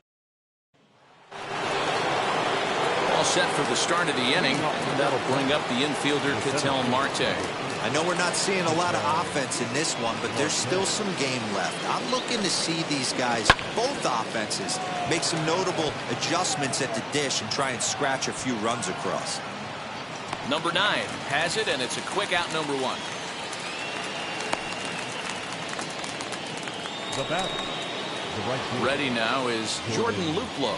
All set for the start of the inning. And that'll bring up the infielder, Tyler Marcotte. I know we're not seeing a lot of offense in this one, but there's still some game left. I'm looking to see these guys, both offenses, make some notable adjustments at the dish and try and scratch a few runs across. Number 9 has it, and it's a quick out, number 1. The batter, the right fielder. Ready now is Jordan Luplow.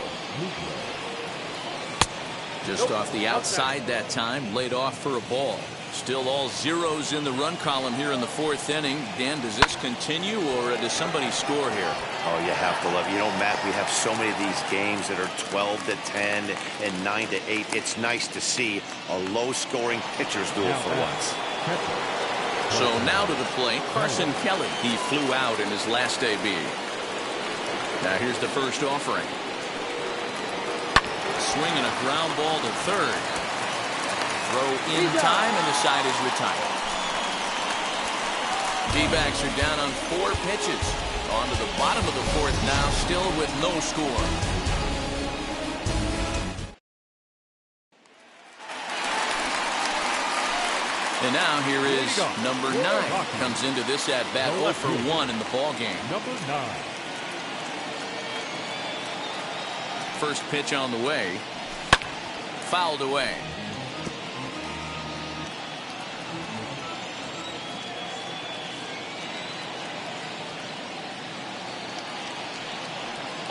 Just off the outside that time, laid off for a ball. Still all zeros in the run column here in the 4th inning. Dan, does this continue, or does somebody score here? Oh, you have to love it. You know, Matt, we have so many of these games that are 12 to 10 and 9 to 8. It's nice to see a low-scoring pitcher's duel for once. So now to the plate, Carson Kelly. He flew out in his last AB. Now here's the first offering. Swing and a ground ball to third. Throw in time, and the side is retired. D-backs are down on 4 pitches. On to the bottom of the 4th now, still with no score. And now here is number 9. Comes into this at bat 0 for 1 in the ball game. Number 9. First pitch on the way. Fouled away.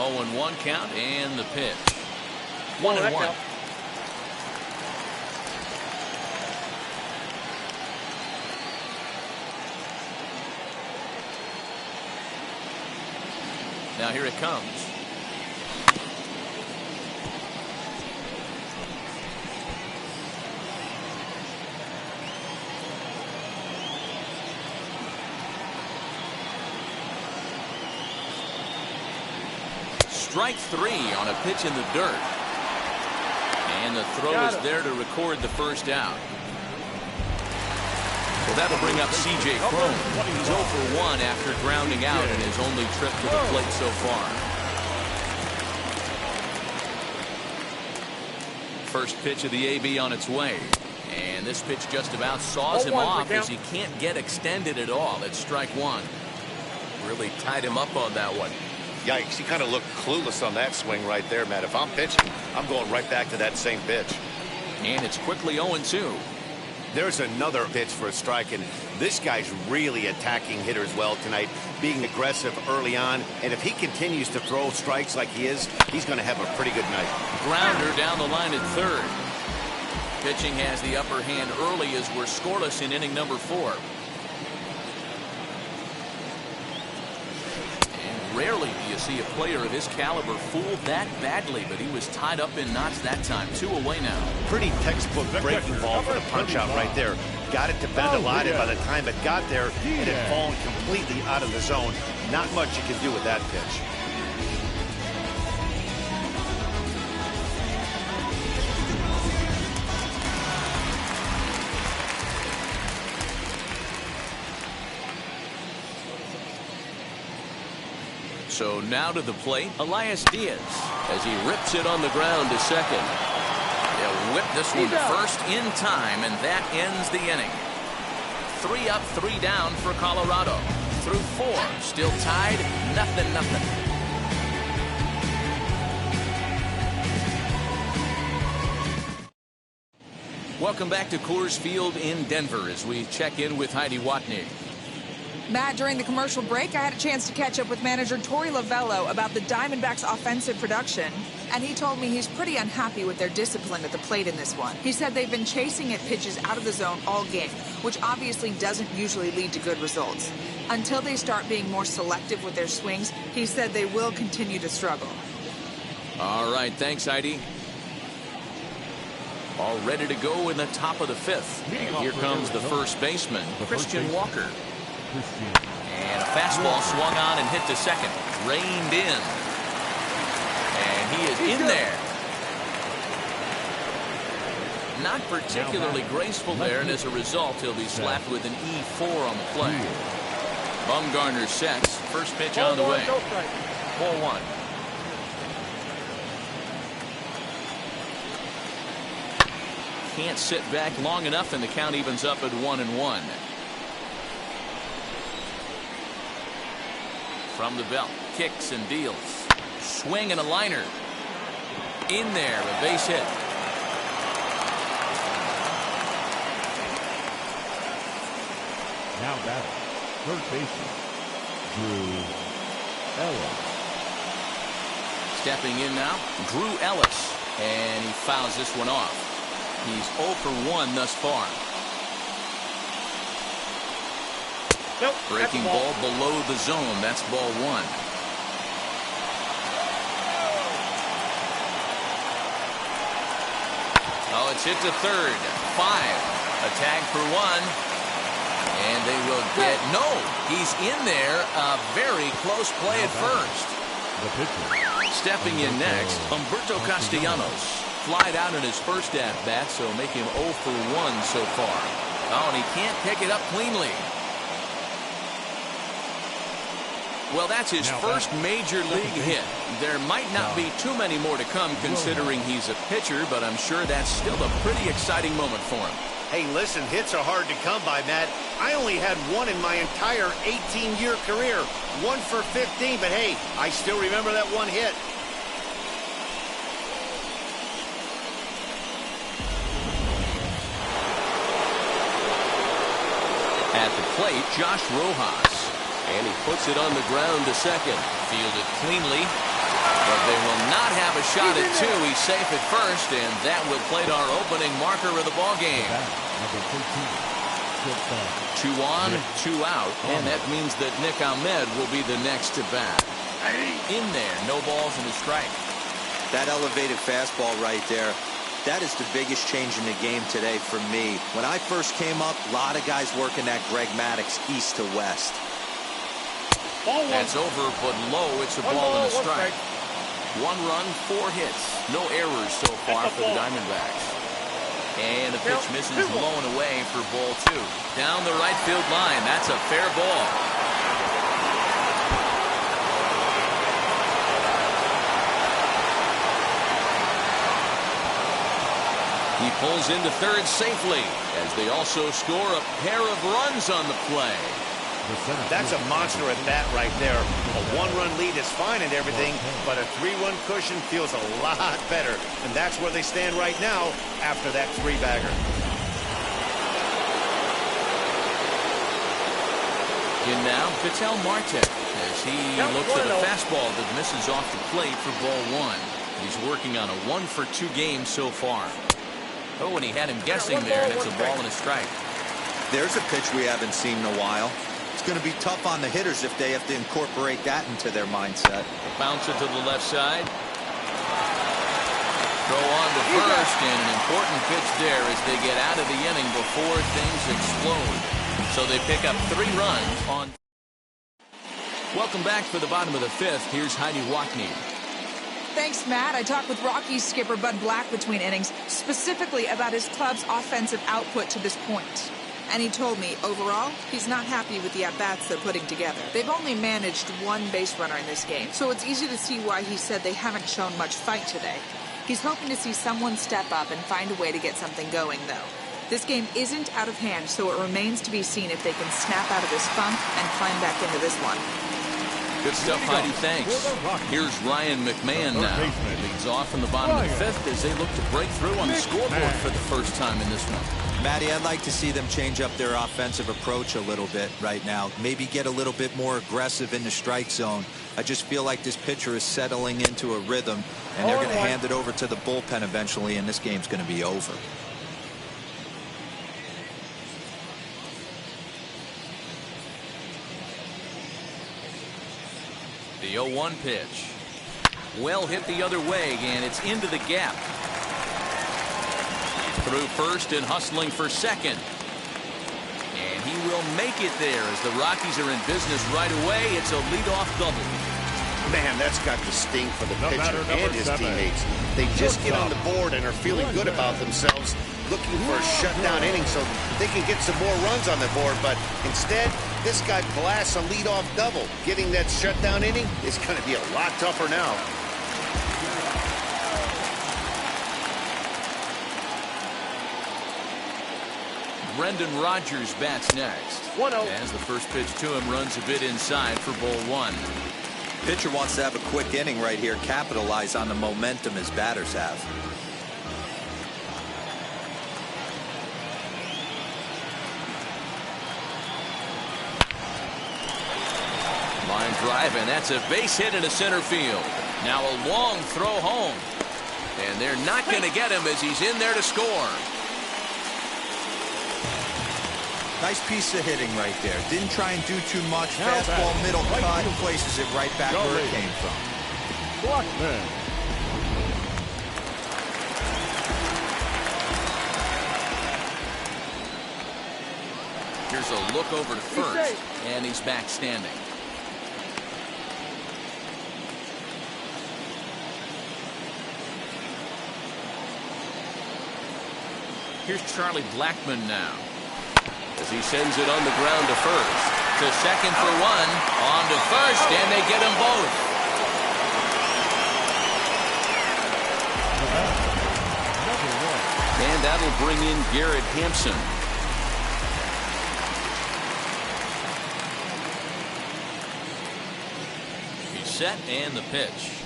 Oh, and 1 count, and the pitch. 1-1. Now here it comes. Strike 3 on a pitch in the dirt. And the throw is there to record the first out. Well, that'll bring up C.J. Cron. He's 0 for 1 after grounding out in his only trip to the plate so far. First pitch of the AB on its way. And this pitch just about saws him off as he can't get extended at all. It's strike 1. Really tied him up on that one. Yikes, he kind of looked clueless on that swing right there, Matt. If I'm pitching, I'm going right back to that same pitch. And it's quickly 0-2. There's another pitch for a strike, and this guy's really attacking hitters well tonight, being aggressive early on. And if he continues to throw strikes like he is, he's going to have a pretty good night. Grounder down the line at third. Pitching has the upper hand early as we're scoreless in inning number 4. Rarely do you see a player of his caliber fooled that badly, but he was tied up in knots that time. 2 away now. Pretty textbook breaking ball for the punch out right there. Got it to bend a lot, and by the time it got there, it had fallen completely out of the zone. Not much you can do with that pitch. So now to the plate, Elias Diaz, as he rips it on the ground to second. They'll whip this one to first in time, and that ends the inning. 3 up, 3 down for Colorado. Through 4, still tied, 0-0. Welcome back to Coors Field in Denver as we check in with Heidi Watney. Matt, during the commercial break, I had a chance to catch up with manager Torey Lovello about the Diamondbacks' offensive production, and he told me he's pretty unhappy with their discipline at the plate in this one. He said they've been chasing at pitches out of the zone all game, which obviously doesn't usually lead to good results. Until they start being more selective with their swings, he said they will continue to struggle. All right, thanks, Heidi. All ready to go in the top of the 5th. And here comes the first baseman, Christian Walker. And a fastball swung on and hit to second. Reined in. And he is in there. Not particularly graceful there, and as a result, he'll be slapped with an E4 on the play. Bumgarner sets. First pitch on the way. 4-1. can't sit back long enough, and the count evens up at 1-1. From the belt, kicks and deals. Swing and a liner. In there, a base hit. Now batting, third baseman, Drew Ellis. Stepping in now, Drew Ellis, and he fouls this one off. He's 0 for 1 thus far. Nope, breaking ball below the zone. That's ball 1. Oh, it's hit to third. 5. A tag for 1. And they will get, no, he's in there. A very close play at first. Stepping in next, Humberto Castellanos. Flied out in his first at-bat, so make him 0 for 1 so far. Oh, and he can't pick it up cleanly. Well, that's his first major league hit. There might not be too many more to come considering he's a pitcher, but I'm sure that's still a pretty exciting moment for him. Hey, listen, hits are hard to come by, Matt. I only had one in my entire 18-year career. 1 for 15, but hey, I still remember that one hit. At the plate, Josh Rojas. And he puts it on the ground to second. Fielded cleanly. But they will not have a shot at 2. He's safe at first, and that will plate our opening marker of the ball game. 2 on, 2 out, and that means that Nick Ahmed will be the next to bat. In there, no balls and a strike. That elevated fastball right there, that is the biggest change in the game today for me. When I first came up, a lot of guys working that Greg Maddux east to west. That's over, but low. It's a ball and a strike. 1 run, 4 hits. No errors so far for the Diamondbacks. And the pitch misses low and away for ball 2. Down the right field line. That's a fair ball. He pulls into third safely as they also score a pair of runs on the play. That's a monster at bat right there. A 1-run lead is fine and everything, but a 3-run cushion feels a lot better. And that's where they stand right now after that 3-bagger. In now, Tyler Marcotte as he looks at a fastball that misses off the plate for ball 1. He's working on a 1 for 2 game so far. Oh, and he had him guessing there, and it's a ball and a strike. There's a pitch we haven't seen in a while. It's going to be tough on the hitters if they have to incorporate that into their mindset. Bounce it to the left side. Throw on to first, and an important pitch there as they get out of the inning before things explode. So they pick up 3 runs on. Welcome back for the bottom of the 5th. Here's Heidi Watney. Thanks, Matt. I talked with Rockies skipper Bud Black between innings, specifically about his club's offensive output to this point. And he told me, overall, he's not happy with the at-bats they're putting together. They've only managed 1 base runner in this game, so it's easy to see why he said they haven't shown much fight today. He's hoping to see someone step up and find a way to get something going, though. This game isn't out of hand, so it remains to be seen if they can snap out of this funk and climb back into this one. Good stuff, Heidi. Thanks. Here's Ryan McMahon now. Leads off in the bottom of the 5th as they look to break through on the scoreboard for the first time in this one. Matty, I'd like to see them change up their offensive approach a little bit right now. Maybe get a little bit more aggressive in the strike zone. I just feel like this pitcher is settling into a rhythm, and they're going to hand it over to the bullpen eventually, and this game's going to be over. The 0-1 pitch. Well hit the other way, and it's into the gap. Through first and hustling for second. And he will make it there as the Rockies are in business right away. It's a leadoff double. Man, that's got to sting for the pitcher and his teammates. They just get on the board and are feeling good about themselves, looking for a shutdown inning so they can get some more runs on the board. But instead, this guy blasts a leadoff double. Getting that shutdown inning is going to be a lot tougher now. Brendan Rodgers bats next. 1-0. As the first pitch to him runs a bit inside for ball one. Pitcher wants to have a quick inning right here, capitalize on the momentum his batters have. Line drive, and that's a base hit into center field. Now a long throw home. And they're not going to get him as he's in there to score. Nice piece of hitting right there. Didn't try and do too much. Fastball, middle cut, places it right back where it came from. Blackman. Here's a look over to first, and he's back standing. Here's Charlie Blackman now, as he sends it on the ground to first. To second for one, on to first, and they get them both. And that'll bring in Garrett Hampson. He's set, and the pitch.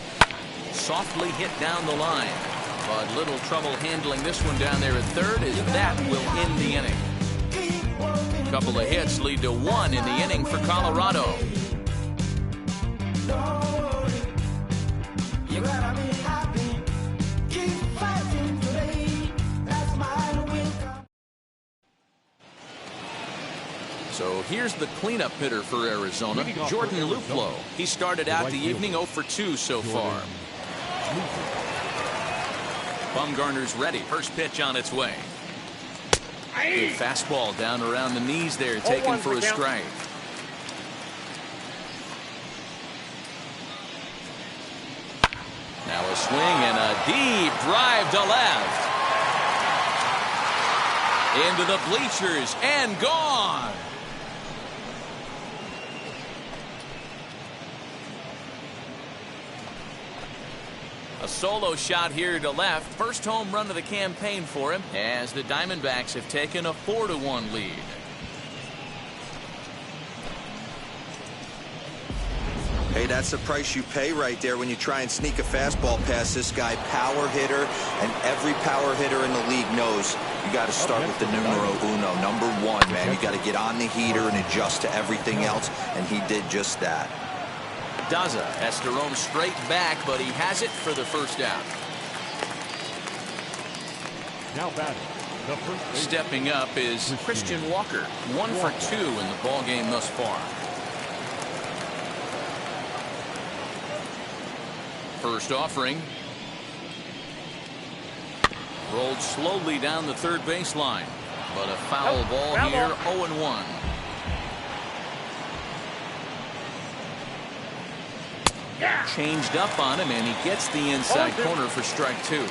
Softly hit down the line. But little trouble handling this one down there at third, as that will end the inning. A couple of hits lead to one in the inning for Colorado. So here's the cleanup hitter for Arizona, Jordan Luplow. He started out the evening 0 for 2 so far. Bumgarner's ready. First pitch on its way. Good fastball down around the knees there, taken for a strike. Now a swing and a deep drive to left. Into the bleachers and gone. A solo shot here to left. First home run of the campaign for him, as the Diamondbacks have taken a 4-1 lead. Hey, that's the price you pay right there when you try and sneak a fastball past this guy. Power hitter, and every power hitter in the league knows you got to start with the numero uno, number one, man. You got to get on the heater and adjust to everything else, and he did just that. Daza has to roam straight back, but he has it for the first out. Now batting. The first base. Stepping up is Christian Walker. 1 for 2 in the ball game thus far. First offering. Rolled slowly down the third baseline, but a foul ball here, 0-1. Changed up on him, and he gets the inside corner for strike 2.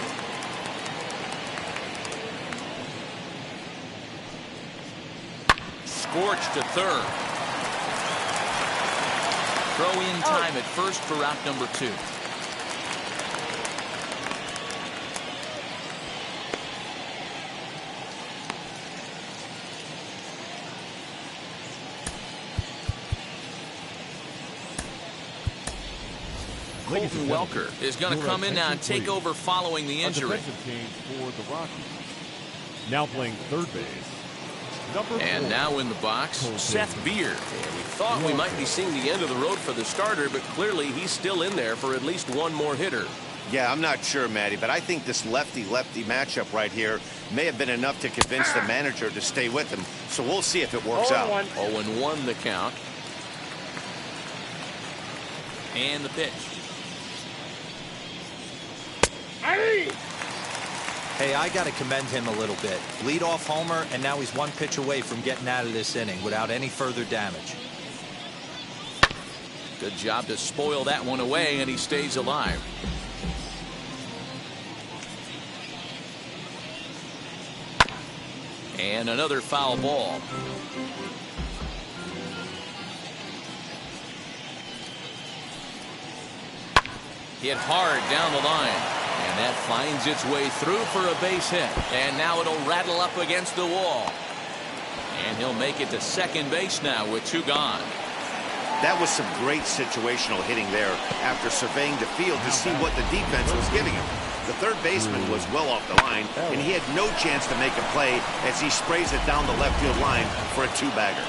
Scorched to third. Throw in time at first for out number 2. Colton Welker is going to come in now and take over following the injury. Change for the Rockies. Now playing third base. And now in the box, Seth Beer. We thought we might be seeing the end of the road for the starter, but clearly he's still in there for at least one more hitter. Yeah, I'm not sure, Matty, but I think this lefty-lefty matchup right here may have been enough to convince the manager to stay with him. So we'll see if it works out. 0-1 the count. And the pitch. Hey, I got to commend him a little bit. Leadoff homer, and now he's one pitch away from getting out of this inning without any further damage. Good job to spoil that one away, and he stays alive. And another foul ball. Hit hard down the line. And that finds its way through for a base hit. And now it'll rattle up against the wall. And he'll make it to second base now with 2 gone. That was some great situational hitting there after surveying the field to see what the defense was giving him. The third baseman was well off the line, and he had no chance to make a play as he sprays it down the left field line for a 2-bagger.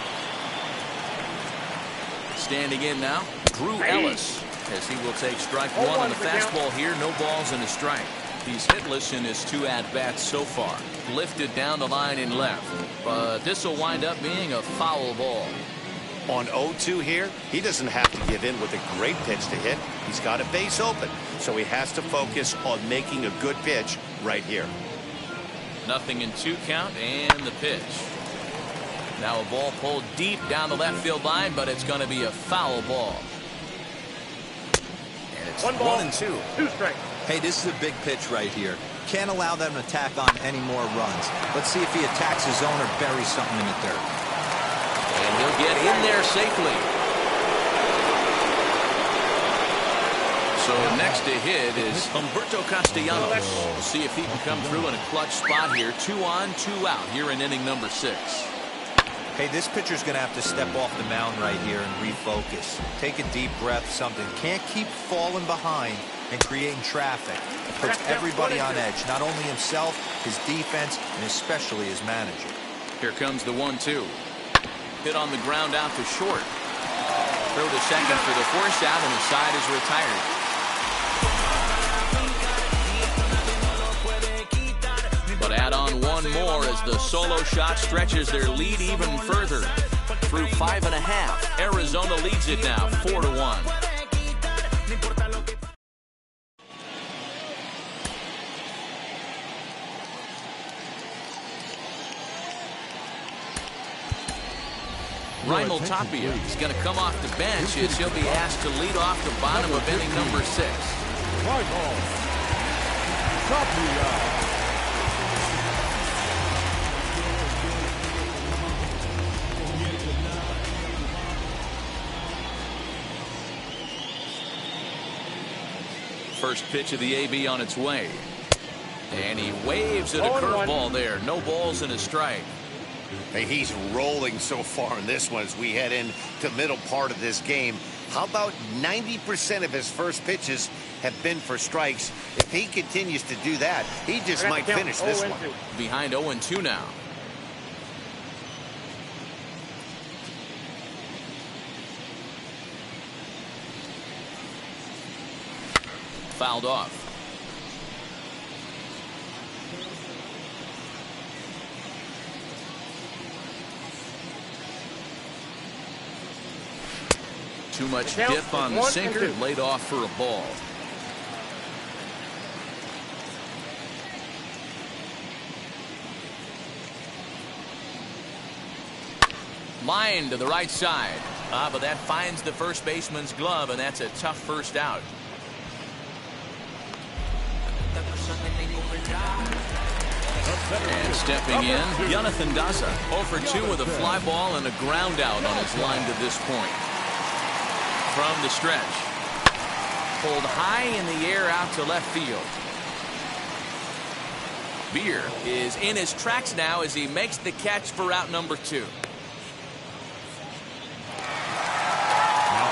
Standing in now, Drew Ellis, as he will take strike 1 on the fastball here. No balls and a strike. He's hitless in his 2 at-bats so far. Lifted down the line in left, but this will wind up being a foul ball. On 0-2 here, he doesn't have to give in with a great pitch to hit. He's got a base open, so he has to focus on making a good pitch right here. Nothing in 2 count, and the pitch. Now a ball pulled deep down the left field line, but it's going to be a foul ball. And it's 1 and 2. 2 strikes. Hey, this is a big pitch right here. Can't allow them to tack on any more runs. Let's see if he attacks his zone or buries something in the dirt. And he'll get in there safely. So next to hit is Humberto Castellanos. We'll see if he can come through in a clutch spot here. 2 on, 2 out here in inning number 6. Hey, this pitcher's going to have to step off the mound right here and refocus. Take a deep breath, something. Can't keep falling behind and creating traffic. It puts everybody on edge, not only himself, his defense, and especially his manager. Here comes the 1-2. Hit on the ground out to short. Throw to second for the force out, and the side is retired. But add on 1 more as the solo shot stretches their lead even further. Through 5.5, Arizona leads it now 4-1. Raimel Tapia is going to come off the bench as he'll be asked to lead off the bottom of inning number 6. Raimel Tapia. First pitch of the AB on its way. And he waves at a curveball there. No balls and a strike. Hey, he's rolling so far in this one as we head into the middle part of this game. How about 90% of his first pitches have been for strikes? If he continues to do that, he just might finish this one. Behind 0-2 now. Fouled off. Too much dip on the sinker, laid off for a ball. Line to the right side. But that finds the first baseman's glove, and that's a tough first out. And stepping in, Jonathan Daza, 0 for 2 with a fly ball and a ground out on his line to this point. From the stretch. Pulled high in the air out to left field. Beer is in his tracks now as he makes the catch for out number 2.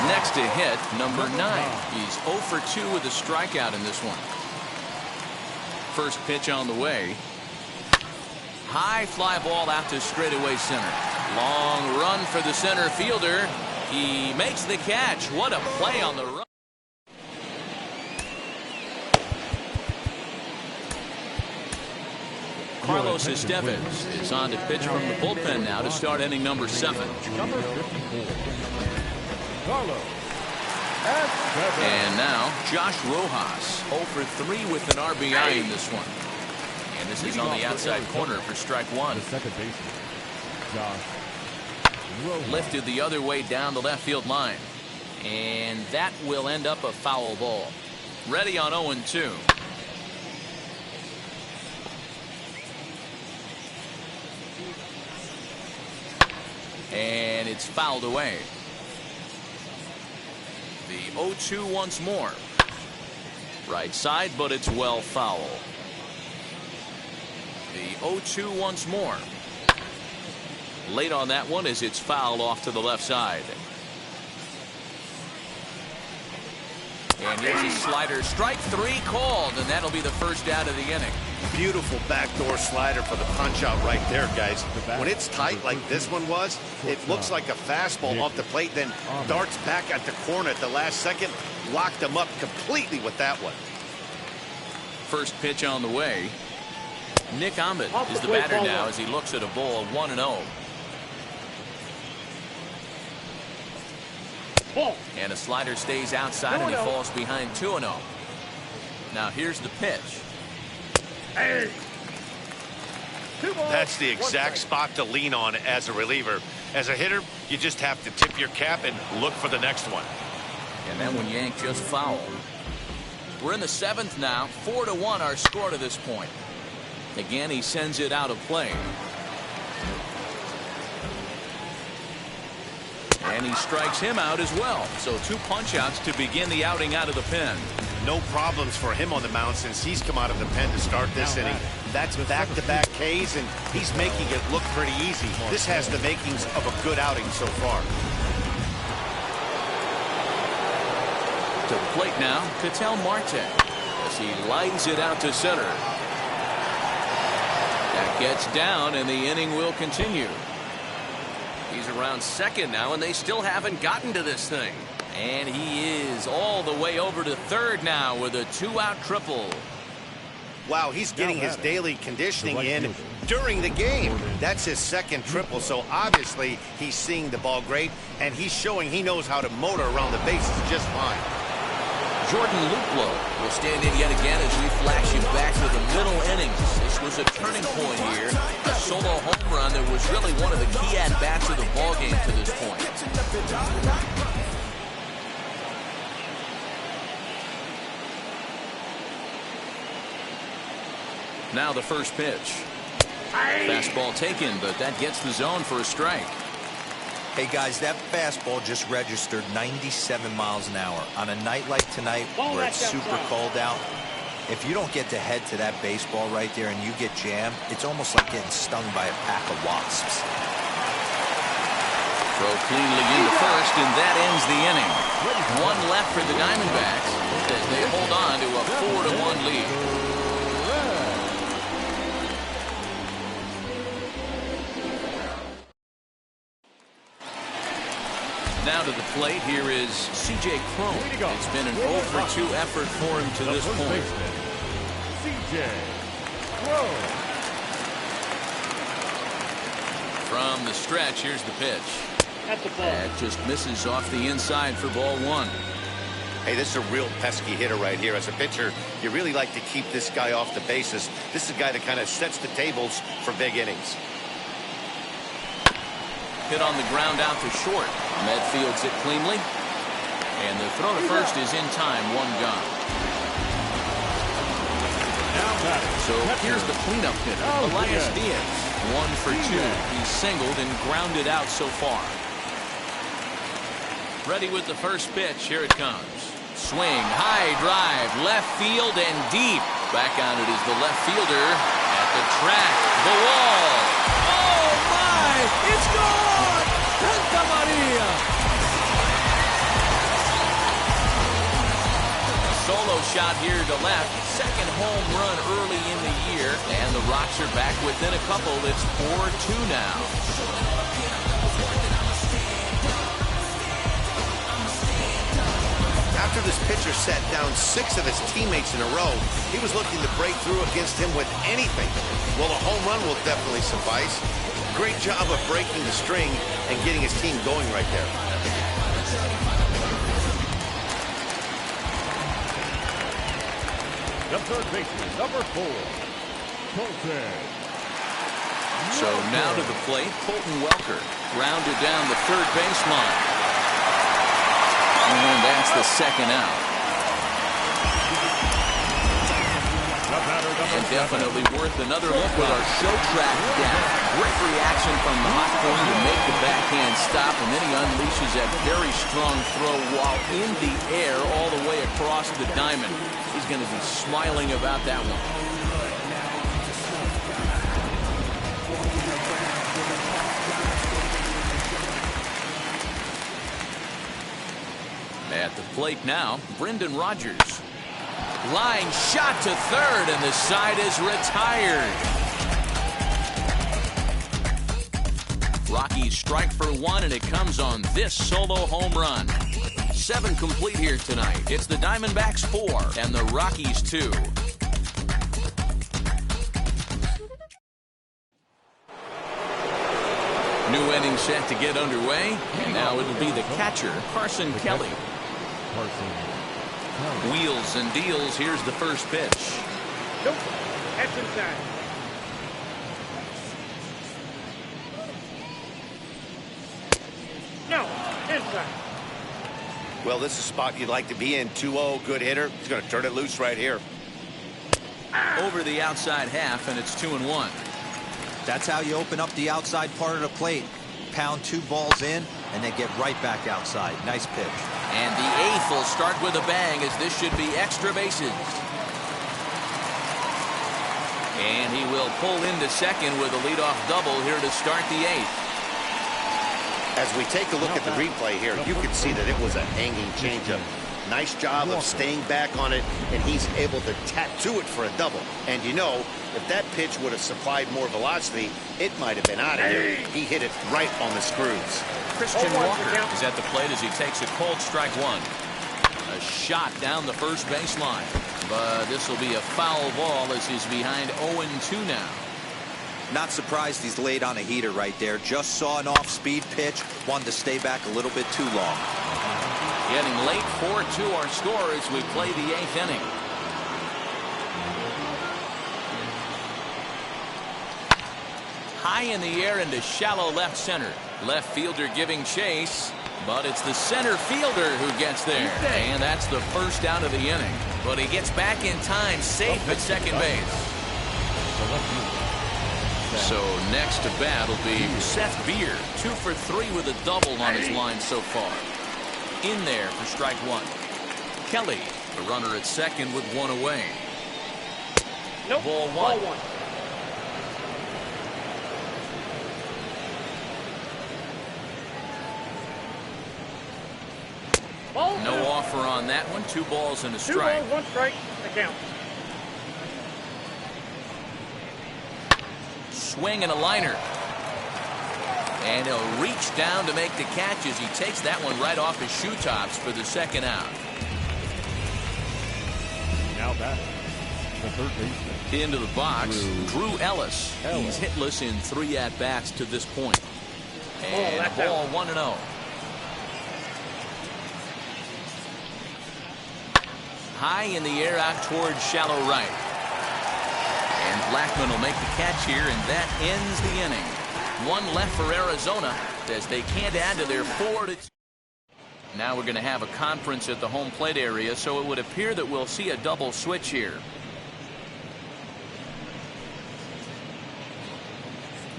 Next to hit, number 9. He's 0 for 2 with a strikeout in this one. First pitch on the way. High fly ball out to straightaway center. Long run for the center fielder. He makes the catch. What a play on the run. Carlos Estevez is on to pitch from the bullpen now to start inning number 7. Number 54. Carlos. And now Josh Rojas, 0 for 3 with an RBI in this one. And this is on the outside corner for strike 1. The second baseman, Josh Rojas. Lifted the other way down the left field line. And that will end up a foul ball. Ready on 0-2. And it's fouled away. The 0-2 once more. Right side, but it's well foul. The 0-2 once more. Late on that one as it's fouled off to the left side. And here's a slider. Strike 3 called, and that'll be the first out of the inning. Beautiful backdoor slider for the punch out right there, guys. When it's tight like this one was, it looks like a fastball off the plate, then darts back at the corner at the last second. Locked him up completely with that one. First pitch on the way. Nick Ahmed is the batter now as he looks at a ball 1-0. And a slider stays outside and he falls behind 2-0. Now here's the pitch. That's the exact spot to lean on as a reliever. As a hitter, you just have to tip your cap and look for the next one. And that one yanked just foul. We're in the 7th now. 4-1 our score to this point. Again, he sends it out of play. And he strikes him out as well. So 2 punch outs to begin the outing out of the pen. No problems for him on the mound since he's come out of the pen to start this inning. That's back-to-back Ks, and he's making it look pretty easy. This has the makings of a good outing so far. To the plate now, Tyler Marcotte as he lines it out to center. That gets down, and the inning will continue. He's around second now, and they still haven't gotten to this thing. And he is all the way over to third now with a 2-out triple. Wow, he's getting his daily conditioning in during the game. That's his second triple, so obviously he's seeing the ball great, and he's showing he knows how to motor around the bases just fine. Jordan Luplow will stand in yet again as we flash you back to the middle innings. This was a turning point here. A solo home run that was really one of the key at-bats of the ballgame to this point. Now the first pitch. Fastball taken, but that gets the zone for a strike. Hey guys, that fastball just registered 97 miles an hour. On a night like tonight where it's super cold out, if you don't get to head to that baseball right there and you get jammed, it's almost like getting stung by a pack of wasps. Throw cleanly into first, and that ends the inning. 1 left for the Diamondbacks as they hold on to a 4-1 lead. Now to the plate, here is C.J. Cron. It's been an 0-for-2 effort for him to this point. C.J. Cron. From the stretch, here's the pitch. That just misses off the inside for ball 1. Hey, this is a real pesky hitter right here. As a pitcher, you really like to keep this guy off the bases. This is a guy that kind of sets the tables for big innings. Hit on the ground out to short. Med fields it cleanly. And the throw to first is in time. 1 gone. So here's the cleanup hitter, Elias Diaz. 1 for 2. He's singled and grounded out so far. Ready with the first pitch. Here it comes. Swing, high drive, left field and deep. Back on it is the left fielder at the track. The wall. Oh my! It's gone! Santa Maria! A solo shot here to left. Second home run early in the year. And the Rocks are back within a couple. It's 4-2 now. After this pitcher sat down 6 of his teammates in a row, he was looking to break through against him with anything. Well, a home run will definitely suffice. Great job of breaking the string and getting his team going right there. The third baseman, number 4, Colton. So now to the plate, Colton Welker. Grounded down the third baseline. And that's the second out. And definitely worth another look with our show track down. Great reaction from the hot corner to make the backhand stop, and then he unleashes that very strong throw while in the air all the way across the diamond. He's going to be smiling about that one. 2 At the plate now, Brendan Rodgers. Line shot to third, and the side is retired. Rockies strike for one, and it comes on this solo home run. 7 complete here tonight. It's the Diamondbacks 4 and the Rockies 2. New inning set to get underway, and now it'll be the catcher, Carson Kelly. Wheels and deals. Here's the first pitch. Nope. That's inside. No. Inside. Well, this is a spot you'd like to be in. 2-0, good hitter. He's going to turn it loose right here. Over the outside half, and it's 2-1. That's how you open up the outside part of the plate. Pound 2 balls in, and then get right back outside. Nice pitch. And the 8th will start with a bang, as this should be extra bases. And he will pull into second with a leadoff double here to start the 8th. As we take a look at the replay here, you can see that it was a hanging changeup. Nice job of staying back on it, and he's able to tattoo it for a double. And you know, if that pitch would have supplied more velocity, it might have been out of here. He hit it right on the screws. Christian Walker is at the plate as he takes a cold strike one. A shot down the first baseline, but this will be a foul ball as he's behind 0-2 now. Not surprised he's laid on a heater right there. Just saw an off-speed pitch. Wanted to stay back a little bit too long. Getting late, 4-2 our score as we play the 8th inning. High in the air into shallow left center. Left fielder giving chase, but it's the center fielder who gets there. And that's the first out of the inning. But he gets back in time, safe at second base. So next to bat will be Seth Beer, 2 for 3 with a double on his line so far. In there for strike one. Kelly, the runner at second with 1 away. Nope. Ball one. Ball one. Ball No two. offer on that one. 2 balls and a 2 strike. balls, 1 strike. The count. Swing and a liner. And he'll reach down to make the catch as he takes that one right off his shoe tops for the second out. Now back, the third baseman. Into the box, Drew Ellis. He's hitless in 3 at-bats to this point. And that's ball out. 1-0. High in the air out towards shallow right. And Blackman will make the catch here, and that ends the inning. 1 left for Arizona as they can't add to their 4. Now we're going to have a conference at the home plate area, so it would appear that we'll see a double switch here.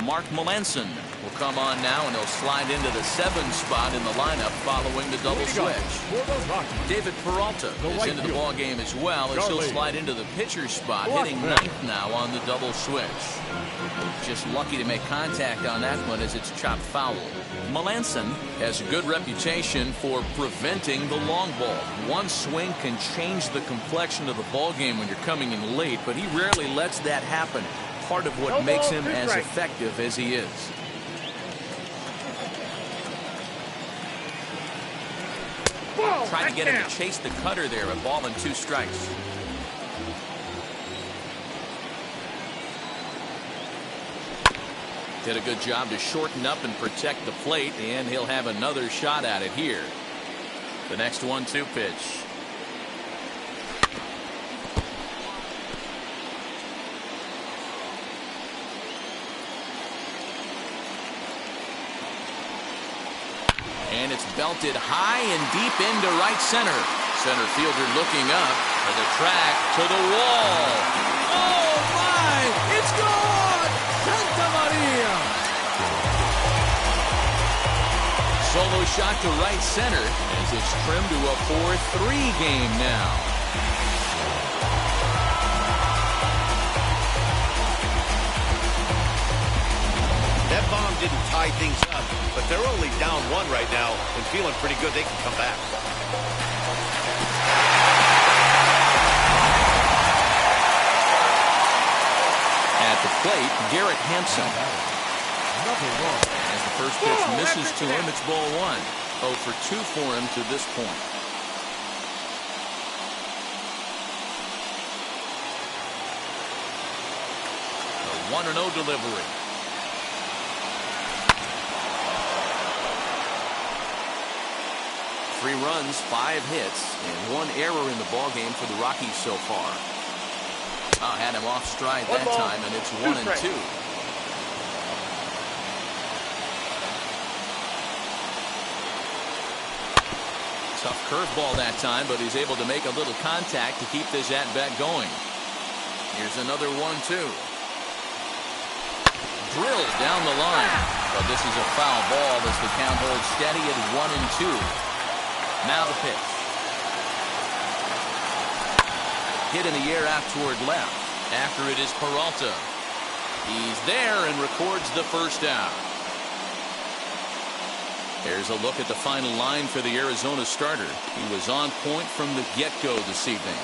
Mark Melanson will come on now, and he'll slide into the 7th spot in the lineup following the double switch. David Peralta is into the ball game as well, as he'll slide into the pitcher's spot, hitting 9th now on the double switch. Just lucky to make contact on that one as it's chopped foul. Melanson has a good reputation for preventing the long ball. One swing can change the complexion of the ball game when you're coming in late, but he rarely lets that happen. Part of what makes him as effective as he is. Trying to get him to chase the cutter there, a ball and 2 strikes. Did a good job to shorten up and protect the plate, and he'll have another shot at it here. The next 1-2 pitch. And it's belted high and deep into right center. Center fielder looking up for the track to the wall. Oh my! It's gone! Santa Maria! Solo shot to right center as it's trimmed to a 4-3 game now. That bomb didn't tie things up, but they're only down 1 right now and feeling pretty good they can come back. At the plate, Garrett Hampson. As the first pitch misses to him, it's ball 1. 0 for 2 for him to this point. A 1-0 delivery. Three runs, 5 hits, and 1 error in the ballgame for the Rockies so far. Had him off stride that time, and it's 1-2. Tough curveball that time, but he's able to make a little contact to keep this at-bat going. Here's another 1-2. Drilled down the line, but this is a foul ball as the count holds steady at 1-2. Now the pitch. Hit in the air out toward left. After it is Peralta. He's there and records the first out. There's a look at the final line for the Arizona starter. He was on point from the get-go this evening.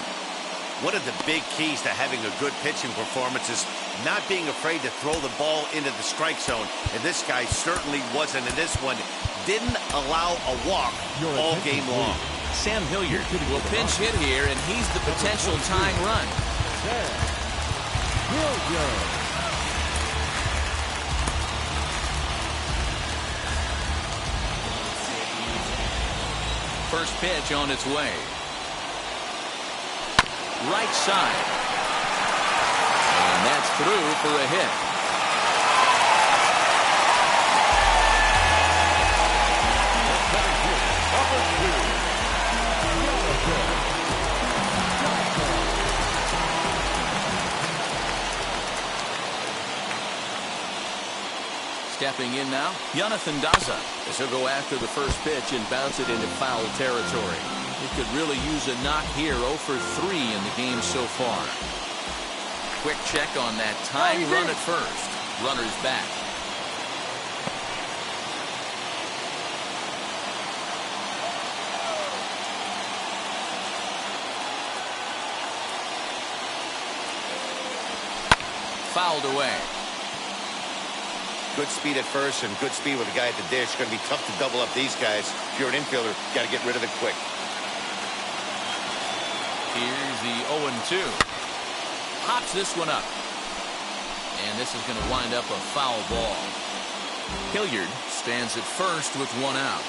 One of the big keys to having a good pitching performance is not being afraid to throw the ball into the strike zone. And this guy certainly wasn't in this one. Didn't allow a walk all game long. Sam Hilliard will pinch hit here, and he's the potential tying run. First pitch on its way. Right side. And that's through for a hit. Stepping in now, Jonathan Daza, as he'll go after the first pitch and bounce it into foul territory. He could really use a knock here. 0 for 3 in the game so far. Quick check on that time run at first. Runner's back. Fouled away. Good speed at first and good speed with the guy at the dish. Going to be tough to double up these guys. If you're an infielder, got to get rid of it quick. Here's the 0-2. Hops this one up. And this is going to wind up a foul ball. Hilliard stands at first with 1 out.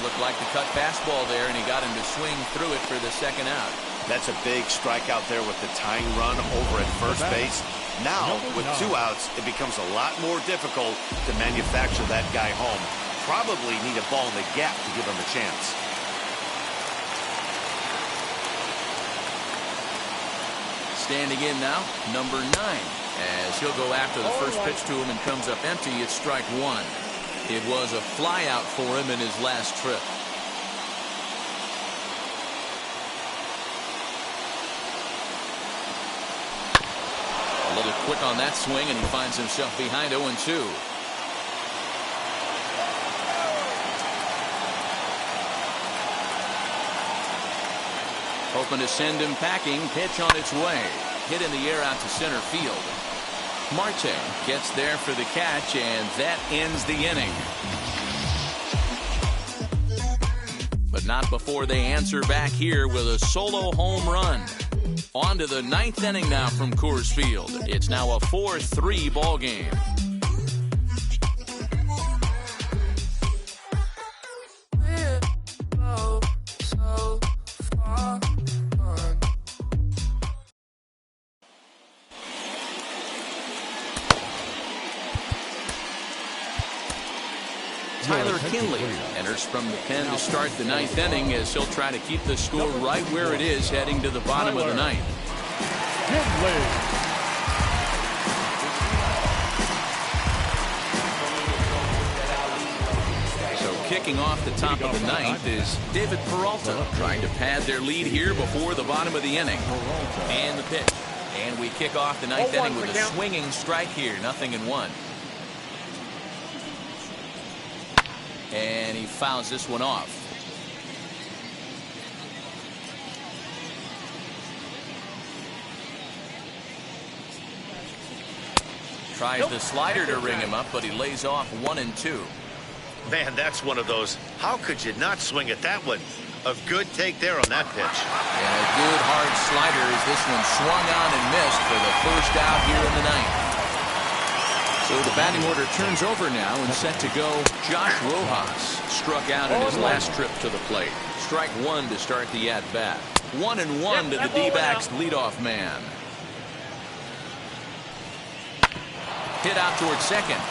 Looked like the cut fastball there, and he got him to swing through it for the second out. That's a big strikeout there with the tying run over at first base. Now, with 2 outs, it becomes a lot more difficult to manufacture that guy home. Probably need a ball in the gap to give him a chance. Standing in now, number 9, as he'll go after the first pitch to him and comes up empty. It's strike 1. It was a flyout for him in his last trip. A little quick on that swing, and he finds himself behind 0-2. Hoping to send him packing. Pitch on its way. Hit in the air out to center field. Marte gets there for the catch, and that ends the inning. But not before they answer back here with a solo home run. On to the 9th inning now from Coors Field. It's now a 4-3 ball game. Tyler Kinley enters from the pen to start the 9th inning, as he'll try to keep the score right where it is heading to the bottom of the 9th. So kicking off the top of the 9th is David Peralta, trying to pad their lead here before the bottom of the inning. And the pitch. And we kick off the ninth inning with a swinging strike here. 0-1. And he fouls this one off. Tries the slider to ring him up, but he lays off 1-2. Man, that's one of those. How could you not swing at that one? A good take there on that pitch. And a good hard slider as this one swung on and missed for the first out here in the ninth. So the batting order turns over now and set to go. Josh Rojas struck out in his last trip to the plate. Strike one to start the at-bat. 1-1 to the D-backs leadoff man. Hit out towards second.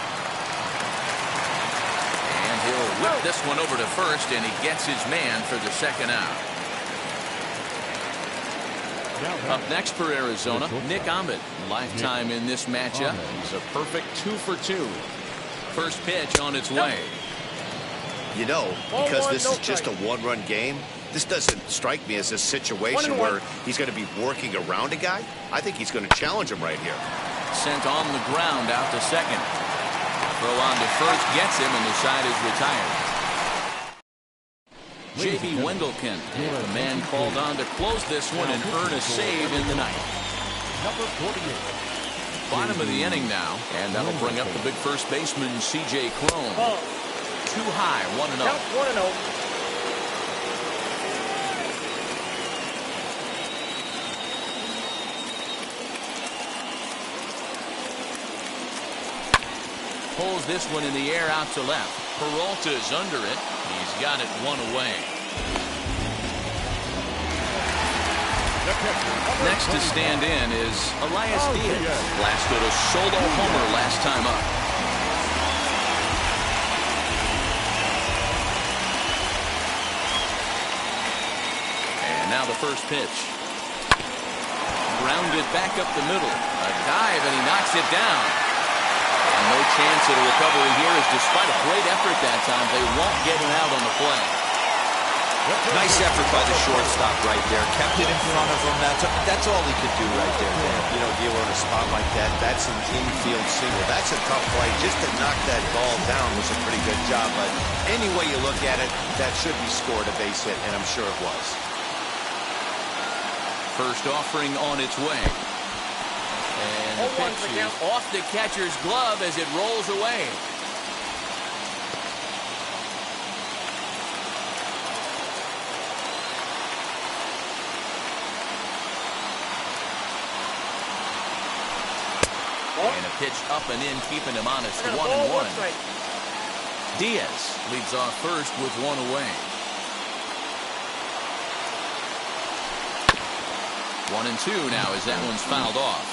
And he'll whip this one over to first, and he gets his man for the second out. Up next for Arizona, Nick Ahmed. Lifetime in this matchup. He's a perfect 2 for 2. First pitch on its way. You know, because this is just a one-run game, this doesn't strike me as a situation where he's going to be working around a guy. I think he's going to challenge him right here. Sent on the ground out to second. Throw on to first gets him, and the side is retired. J.B. Wendelken, the man called on to close this one and earn a save in the ninth. Number 48. Bottom of the inning now, and that'll bring up the big first baseman, C.J. Cron. Too high, 1-0. 1-0. Pulls this one in the air out to left. Peralta's under it. He's got it one away. Next to stand in is Elias Diaz. Blasted a solo homer last time up. And now the first pitch. Grounded back up the middle. A dive, and he knocks it down. No chance at a recovery here, as despite a great effort that time, they won't get him out on the play. Nice effort by the shortstop right there. Kept it in front of him. That's all he could do right there, Dan. You know, dealer in a spot like that, that's an infield single. That's a tough play. Just to knock that ball down was a pretty good job. But any way you look at it, that should be scored a base hit, and I'm sure it was. First offering on its way. And the pitch is off the catcher's glove as it rolls away. And a pitch up and in, keeping him honest. 1-1. Diaz leads off first with one away. 1-2 now as that one's fouled off.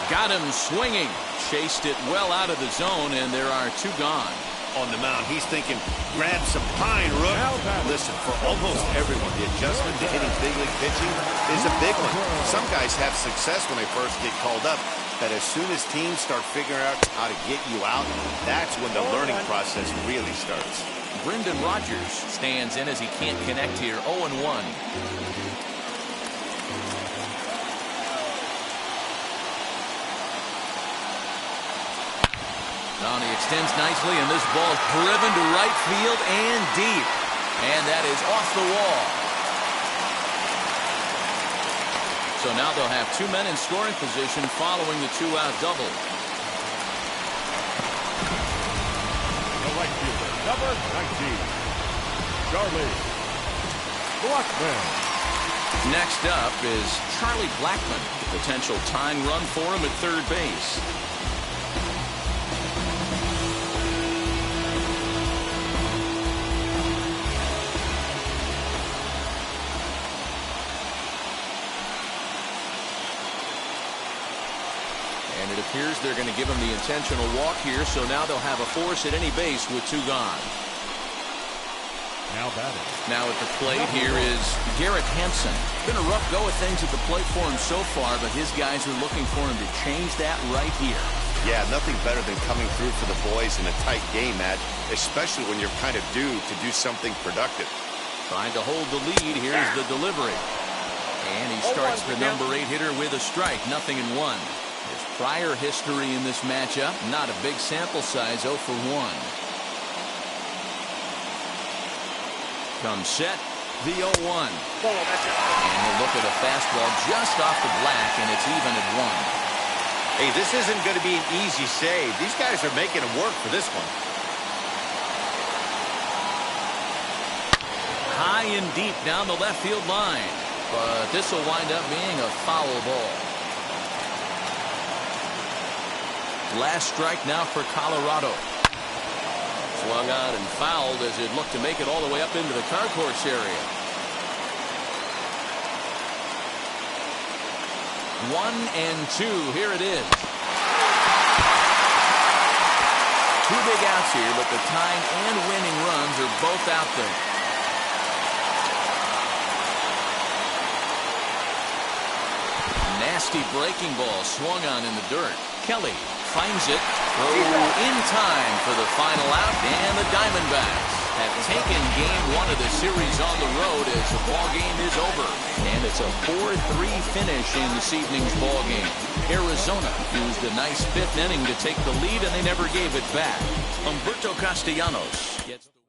Got him swinging. Chased it well out of the zone, and there are two gone. On the mound, he's thinking, grab some pine, Rook. Listen, for almost everyone, the adjustment to hitting big league pitching is a big one. Some guys have success when they first get called up, but as soon as teams start figuring out how to get you out, that's when the learning process really starts. Brendan Rodgers stands in as he can't connect here. 0-1. He extends nicely, and this ball is driven to right field and deep. And that is off the wall. So now they'll have two men in scoring position following the two-out double. The right fielder, number 19, Charlie Blackmon. Next up is Charlie Blackmon. Potential tying run for him at third base. And it appears they're going to give him the intentional walk here, so now they'll have a force at any base with two gone. Now batting. Now at the plate here is Garrett Hampson. Been a rough go of things at the plate for him so far, but his guys are looking for him to change that right here. Yeah, nothing better than coming through for the boys in a tight game, Matt, especially when you're kind of due to do something productive. Trying to hold the lead. Here's the delivery. And he starts the number 8 hitter with a strike. 0-1. His prior history in this matchup, not a big sample size, 0 for 1. Comes set, the 0-1. And he'll look at a fastball just off the black, and it's even at 1. Hey, this isn't going to be an easy save. These guys are making him work for this one. High and deep down the left field line. But this will wind up being a foul ball. Last strike now for Colorado. Swung on and fouled as it looked to make it all the way up into the concourse area. 1-2. Here it is. 2 big outs here, but the tying and winning runs are both out there. Nasty breaking ball swung on in the dirt. Kelly finds it. Throw in time for the final out, and the Diamondbacks have taken game 1 of the series on the road as the ball game is over. And it's a 4-3 finish in this evening's ball game. Arizona used a nice 5th inning to take the lead, and they never gave it back. Humberto Castellanos gets the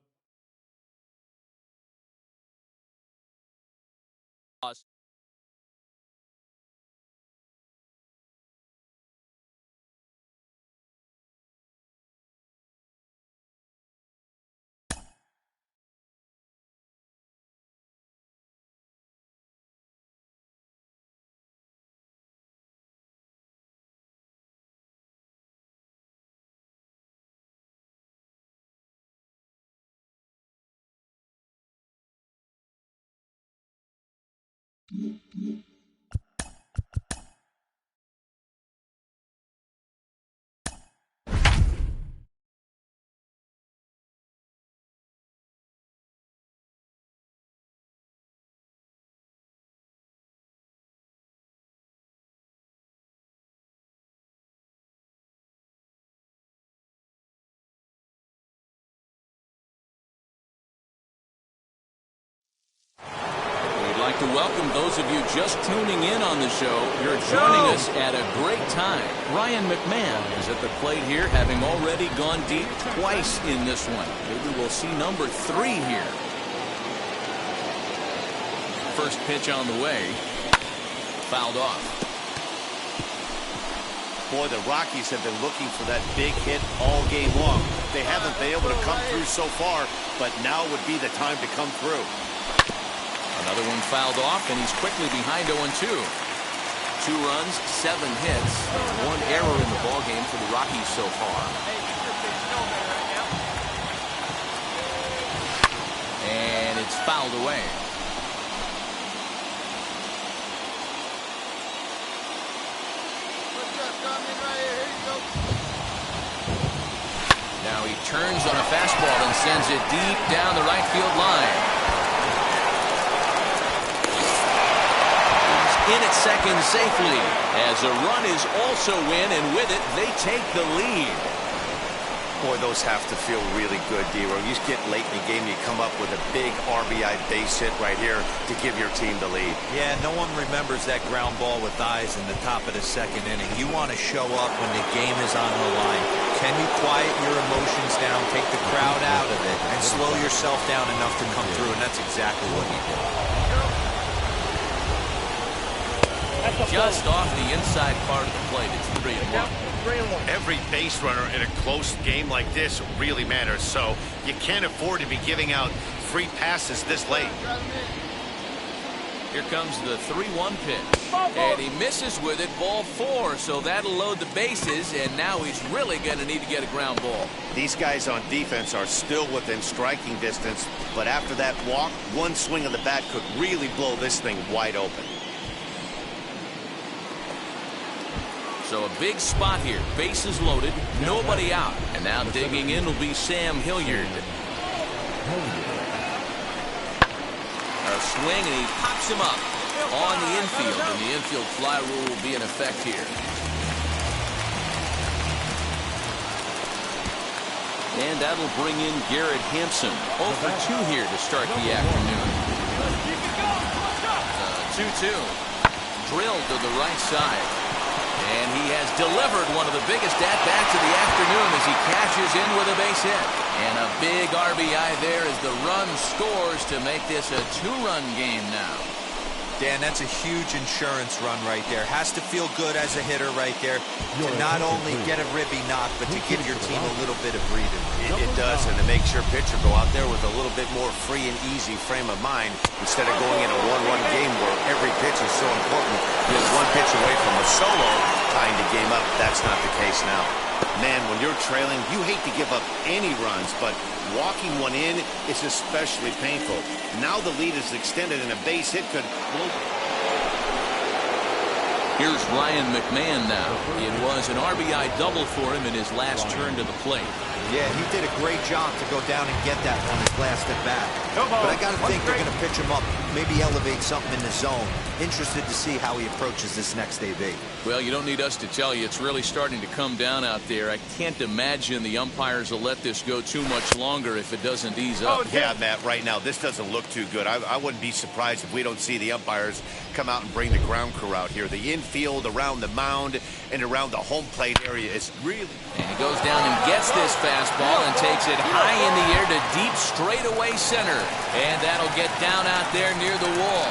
to welcome those of you just tuning in on the show. You're joining us at a great time. Ryan McMahon is at the plate here, having already gone deep twice in this one. Maybe we'll see number 3 here. First pitch on the way. Fouled off. Boy, the Rockies have been looking for that big hit all game long. They haven't been able to come through so far, but now would be the time to come through. Another one fouled off, and he's quickly behind 0-2. 2 runs, 7 hits, 1 error in the ballgame for the Rockies so far. And it's fouled away. Now he turns on a fastball and sends it deep down the right field line. In at second safely as a run is also in, and with it they take the lead. Boy, those have to feel really good, D-Row. You get late in the game, you come up with a big RBI base hit right here to give your team the lead. Yeah, no one remembers that ground ball with eyes in the top of the 2nd inning. You want to show up when the game is on the line. Can you quiet your emotions down, take the crowd out of it, and slow yourself down enough to come through? And that's exactly what he did. Just off the inside part of the plate. It's 3-1. Every base runner in a close game like this really matters, so you can't afford to be giving out free passes this late. Here comes the 3-1 pitch. And he misses with it, ball 4, so that'll load the bases, and now he's really going to need to get a ground ball. These guys on defense are still within striking distance, but after that walk, one swing of the bat could really blow this thing wide open. So a big spot here. Bases loaded, nobody out. And now digging in will be Sam Hilliard. A swing, and he pops him up on the infield. And the infield fly rule will be in effect here. And that'll bring in Garrett Hampson. 0 for 2 here to start the afternoon. 2-2. Drilled to the right side. And he has delivered one of the biggest at-bats of the afternoon as he cashes in with a base hit. And a big RBI there as the run scores to make this a 2-run game now. Dan, that's a huge insurance run right there. Has to feel good as a hitter right there to not only get a ribby knock, but to give your team a little bit of breathing. It does, and it makes your pitcher go out there with a little bit more free and easy frame of mind instead of going in a 1-run game where every pitch is so important. Just one pitch away from a solo, tying the game up. That's not the case now. Man, when you're trailing, you hate to give up any runs, but walking one in is especially painful. Now the lead is extended and a base hit could blow. Here's Ryan McMahon now. It was an RBI double for him in his last turn to the plate. Yeah, he did a great job to go down and get that on his last at bat. But I got to think they're going to pitch him up, maybe elevate something in the zone. Interested to see how he approaches this next AB. Well, you don't need us to tell you. It's really starting to come down out there. I can't imagine the umpires will let this go too much longer if it doesn't ease up. Yeah, Matt, right now, this doesn't look too good. I wouldn't be surprised if we don't see the umpires come out and bring the ground crew out here. The infield, around the mound, and around the home plate area is really... And he goes down and gets this fastball and takes it high in the air to deep straightaway center. And that'll get down out there near the wall.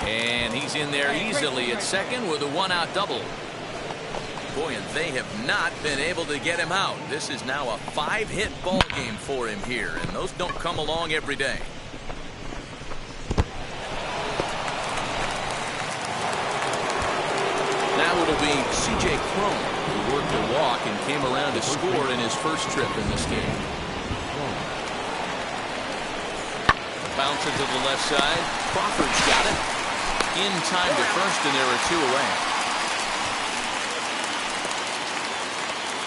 And he's in there easily at second with a 1-out double. Boy, and they have not been able to get him out. This is now a 5-hit ball game for him here, and those don't come along every day. Now it'll be C.J. Cron, who worked a walk and came around to score in his first trip in this game. Bouncer to the left side. Crawford's got it. In time to first, and there are 2 away.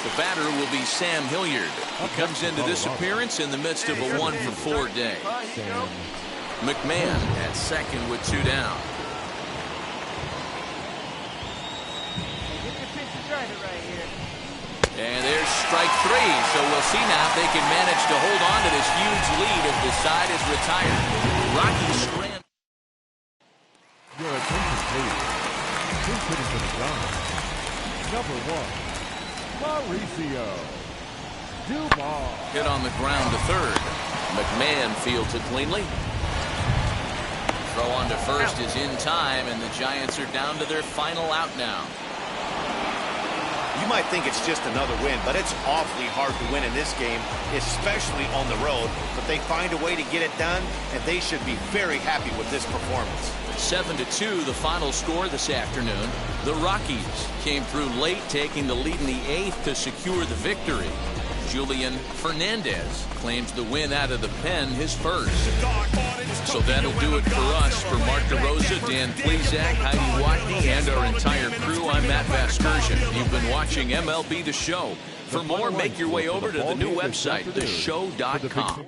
The batter will be Sam Hilliard. He comes into this appearance in the midst of a 1-for-4 day. McMahon at second with 2 down. And there's strike 3, so we'll see now if they can manage to hold on to this huge lead as the side is retired. Rocky scrambled. Your attention, please. This hitting to the ground. Number 1, Mauricio Dumas. Hit on the ground to third. McMahon fields it cleanly. Throw on to first is in time, and the Giants are down to their final out now. You might think it's just another win, but it's awfully hard to win in this game, especially on the road. But they find a way to get it done, and they should be very happy with this performance. 7-2, the final score this afternoon. The Rockies came through late, taking the lead in the 8th to secure the victory. Julian Fernandez claims the win out of the pen, his first. So that'll do it for us. For Mark DeRosa, Dan Plesac, Heidi Watney, and our entire crew, I'm Matt Vasgersian. You've been watching MLB The Show. For more, make your way over to the new website, theshow.com.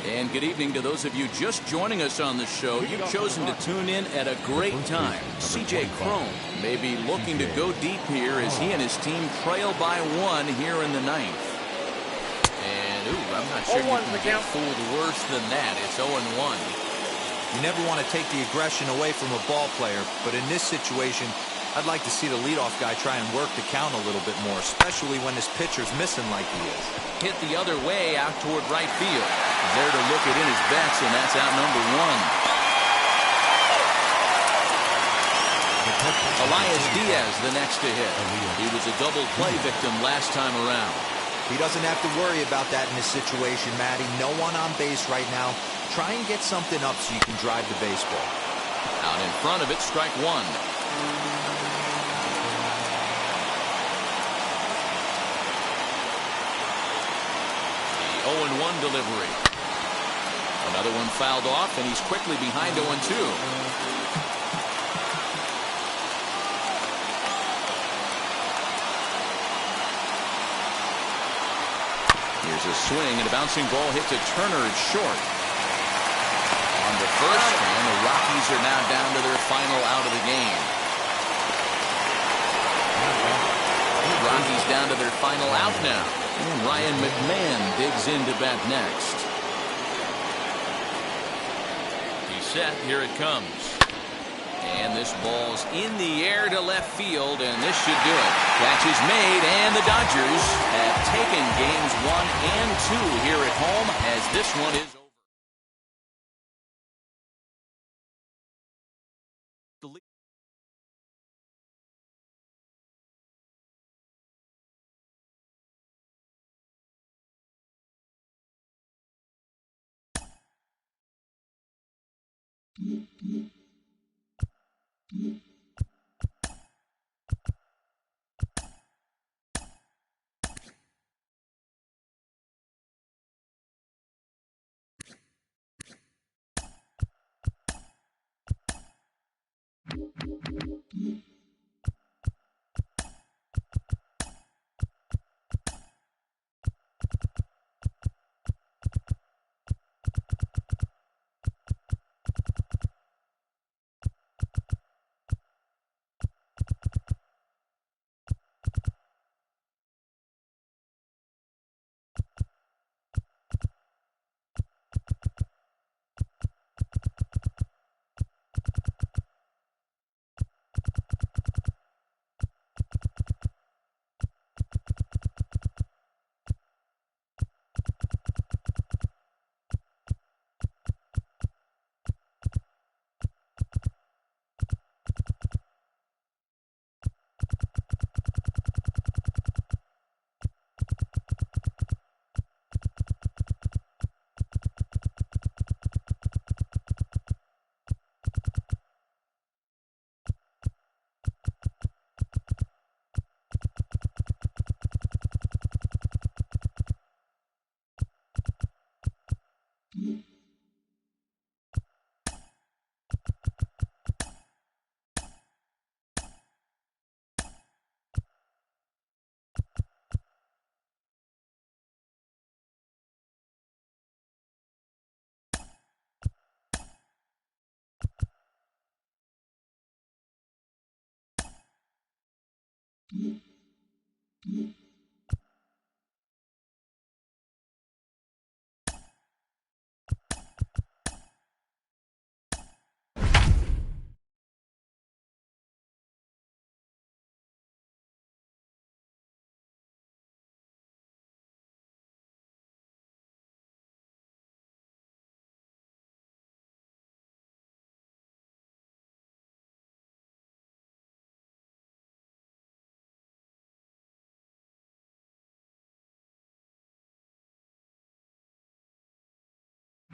And good evening to those of you just joining us on the show. You've chosen to tune in at a great time. C.J. Cron may be looking to go deep here as he and his team trail by 1 here in the 9th. And, I'm not sure you can get fooled worse than that. It's 0-1. You never want to take the aggression away from a ball player, but in this situation, I'd like to see the leadoff guy try and work the count a little bit more, especially when his pitcher's missing like he is. Hit the other way out toward right field. There to look it in his bets, and that's out number one. Elias Diaz the next to hit. He was a double play victim last time around. He doesn't have to worry about that in this situation, Matty. No one on base right now. Try and get something up so you can drive the baseball. Out in front of it, strike one. The 0-1 delivery. Another one fouled off, and he's quickly behind 0-2. Here's a swing, and a bouncing ball hit to Turner. It's short. On to first, and the Rockies are now down to their final out of the game. Rockies down to their final out now. And Ryan McMahon digs in to bat next. He's set. Here it comes. And this ball's in the air to left field, and this should do it. Catch is made, and the Dodgers have taken games 1 and 2 here at home, as this one is over.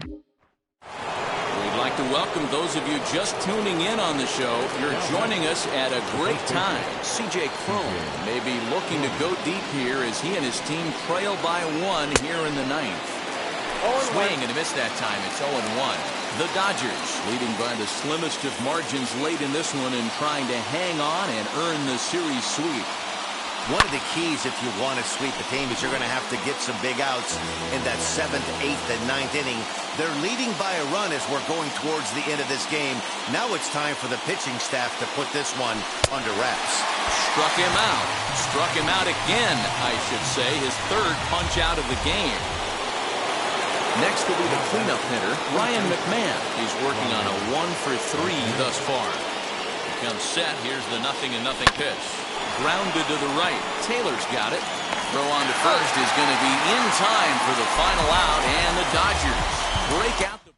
We'd like to welcome those of you just tuning in on the show. You're joining us at a great time. C.J. Cron may be looking to go deep here as he and his team trail by 1 here in the 9th. Swing and a miss that time. It's 0-1. The Dodgers leading by the slimmest of margins late in this one and trying to hang on and earn the series sweep. One of the keys if you want to sweep a team is you're going to have to get some big outs in that 7th, 8th, and 9th inning. They're leading by a run as we're going towards the end of this game. Now it's time for the pitching staff to put this one under wraps. Struck him out. Struck him out again, I should say. His 3rd punch out of the game. Next will be the cleanup hitter, Ryan McMahon. He's working on a 1 for 3 thus far. comes set. Here's the 0-0 pitch. Grounded to the right. Taylor's got it. Throw on to first is going to be in time for the final out, and the Dodgers break out the...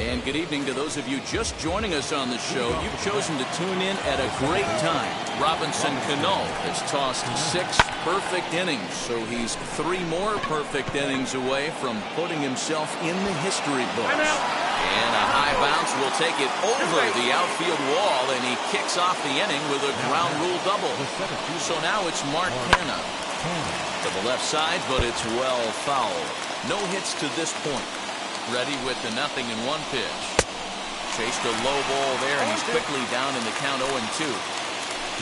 And good evening to those of you just joining us on the show. You've chosen to tune in at a great time. Robinson Cano has tossed 6 perfect innings, so he's 3 more perfect innings away from putting himself in the history books. And a high bounce will take it over the outfield wall, and he kicks off the inning with a ground rule double. So now it's Marcotte to the left side, but it's well fouled. No hits to this point. Ready with the 0-1 pitch. Chased a low ball there, and he's quickly down in the count 0-2.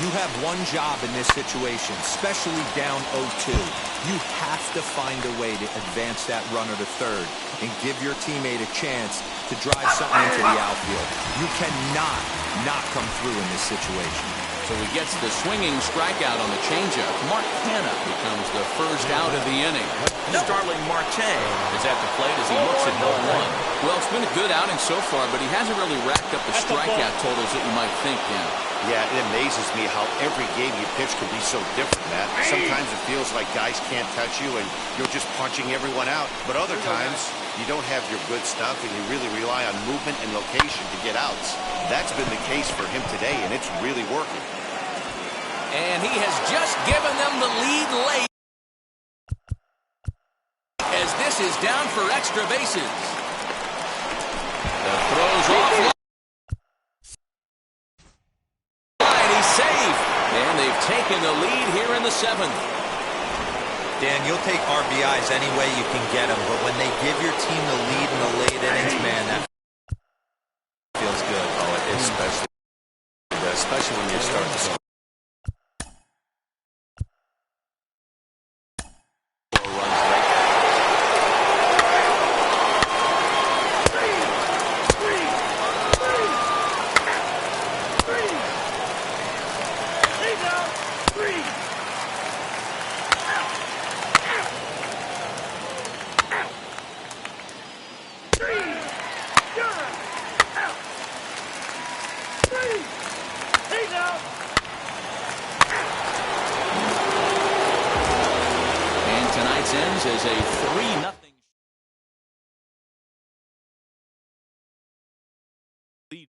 You have one job in this situation, especially down 0-2. You have to find a way to advance that runner to third and give your teammate a chance to drive something into the outfield. You cannot not come through in this situation. So he gets the swinging strikeout on the changeup. Marcotte becomes the first out of the inning. Starling Marte is at the plate as he looks at 0-1. Well, it's been a good outing so far, but he hasn't really racked up the strikeout totals that you might think, Dan. Yeah, it amazes me how every game you pitch can be so different, Matt. Sometimes it feels like guys can't touch you and you're just punching everyone out. But other times, you don't have your good stuff and you really rely on movement and location to get outs. That's been the case for him today, and it's really working. And he has just given them the lead late as this is down for extra bases. The throw's off. He's safe. And they've taken the lead here in the 7th. Dan, you'll take RBIs any way you can get them, but when they give your team the lead in the late innings, man, that feels good. Oh, it is especially when you start to score. Ends as a 3-0 lead.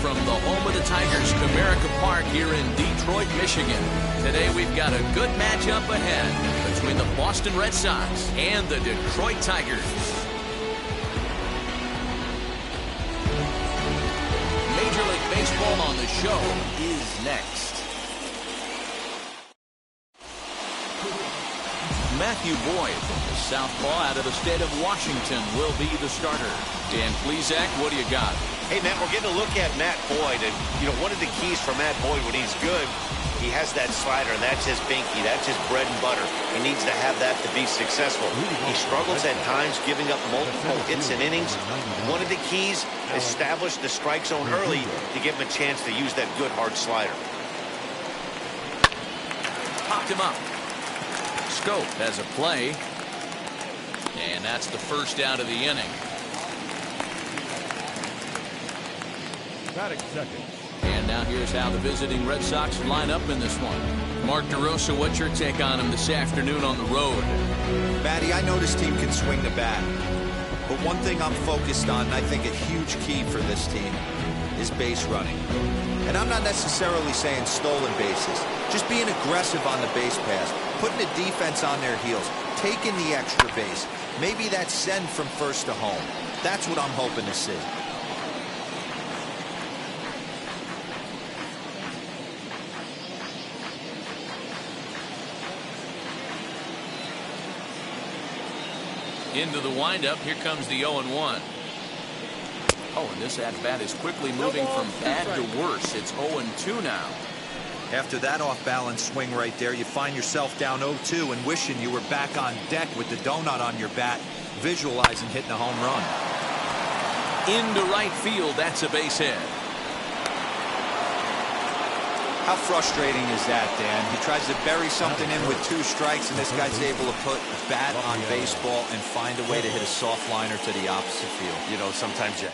From the home of the Tigers, Comerica Park here in Detroit, Michigan. Today we've got a good matchup ahead between the Boston Red Sox and the Detroit Tigers. Major League Baseball on the show is next. Matthew Boyd, the southpaw out of the state of Washington, will be the starter. Dan Plesac, what do you got? Hey, Matt, we're getting a look at Matt Boyd. And, you know, one of the keys for Matt Boyd when he's good, he has that slider. That's his binky. That's his bread and butter. He needs to have that to be successful. He struggles at times giving up multiple hits and innings. One of the keys, establish the strike zone early to give him a chance to use that good hard slider. Popped him up. Scope has a play. And that's the first out of the inning. Batting second. And now here's how the visiting Red Sox line up in this one. Mark DeRosa, what's your take on him this afternoon on the road? Matty, I know this team can swing the bat. But one thing I'm focused on, and I think a huge key for this team, is base running. And I'm not necessarily saying stolen bases. Just being aggressive on the base pass, putting the defense on their heels, taking the extra base. Maybe that send from first to home. That's what I'm hoping to see. Into the windup, here comes the 0-1. Oh, and this at-bat is quickly moving from bad to worse. It's 0-2 now. After that off-balance swing right there, you find yourself down 0-2 and wishing you were back on deck with the donut on your bat, visualizing hitting a home run. Into right field, that's a base hit. How frustrating is that, Dan? He tries to bury something in with 2 strikes, and this guy's able to put a bat on baseball and find a way to hit a soft liner to the opposite field. You know, sometimes you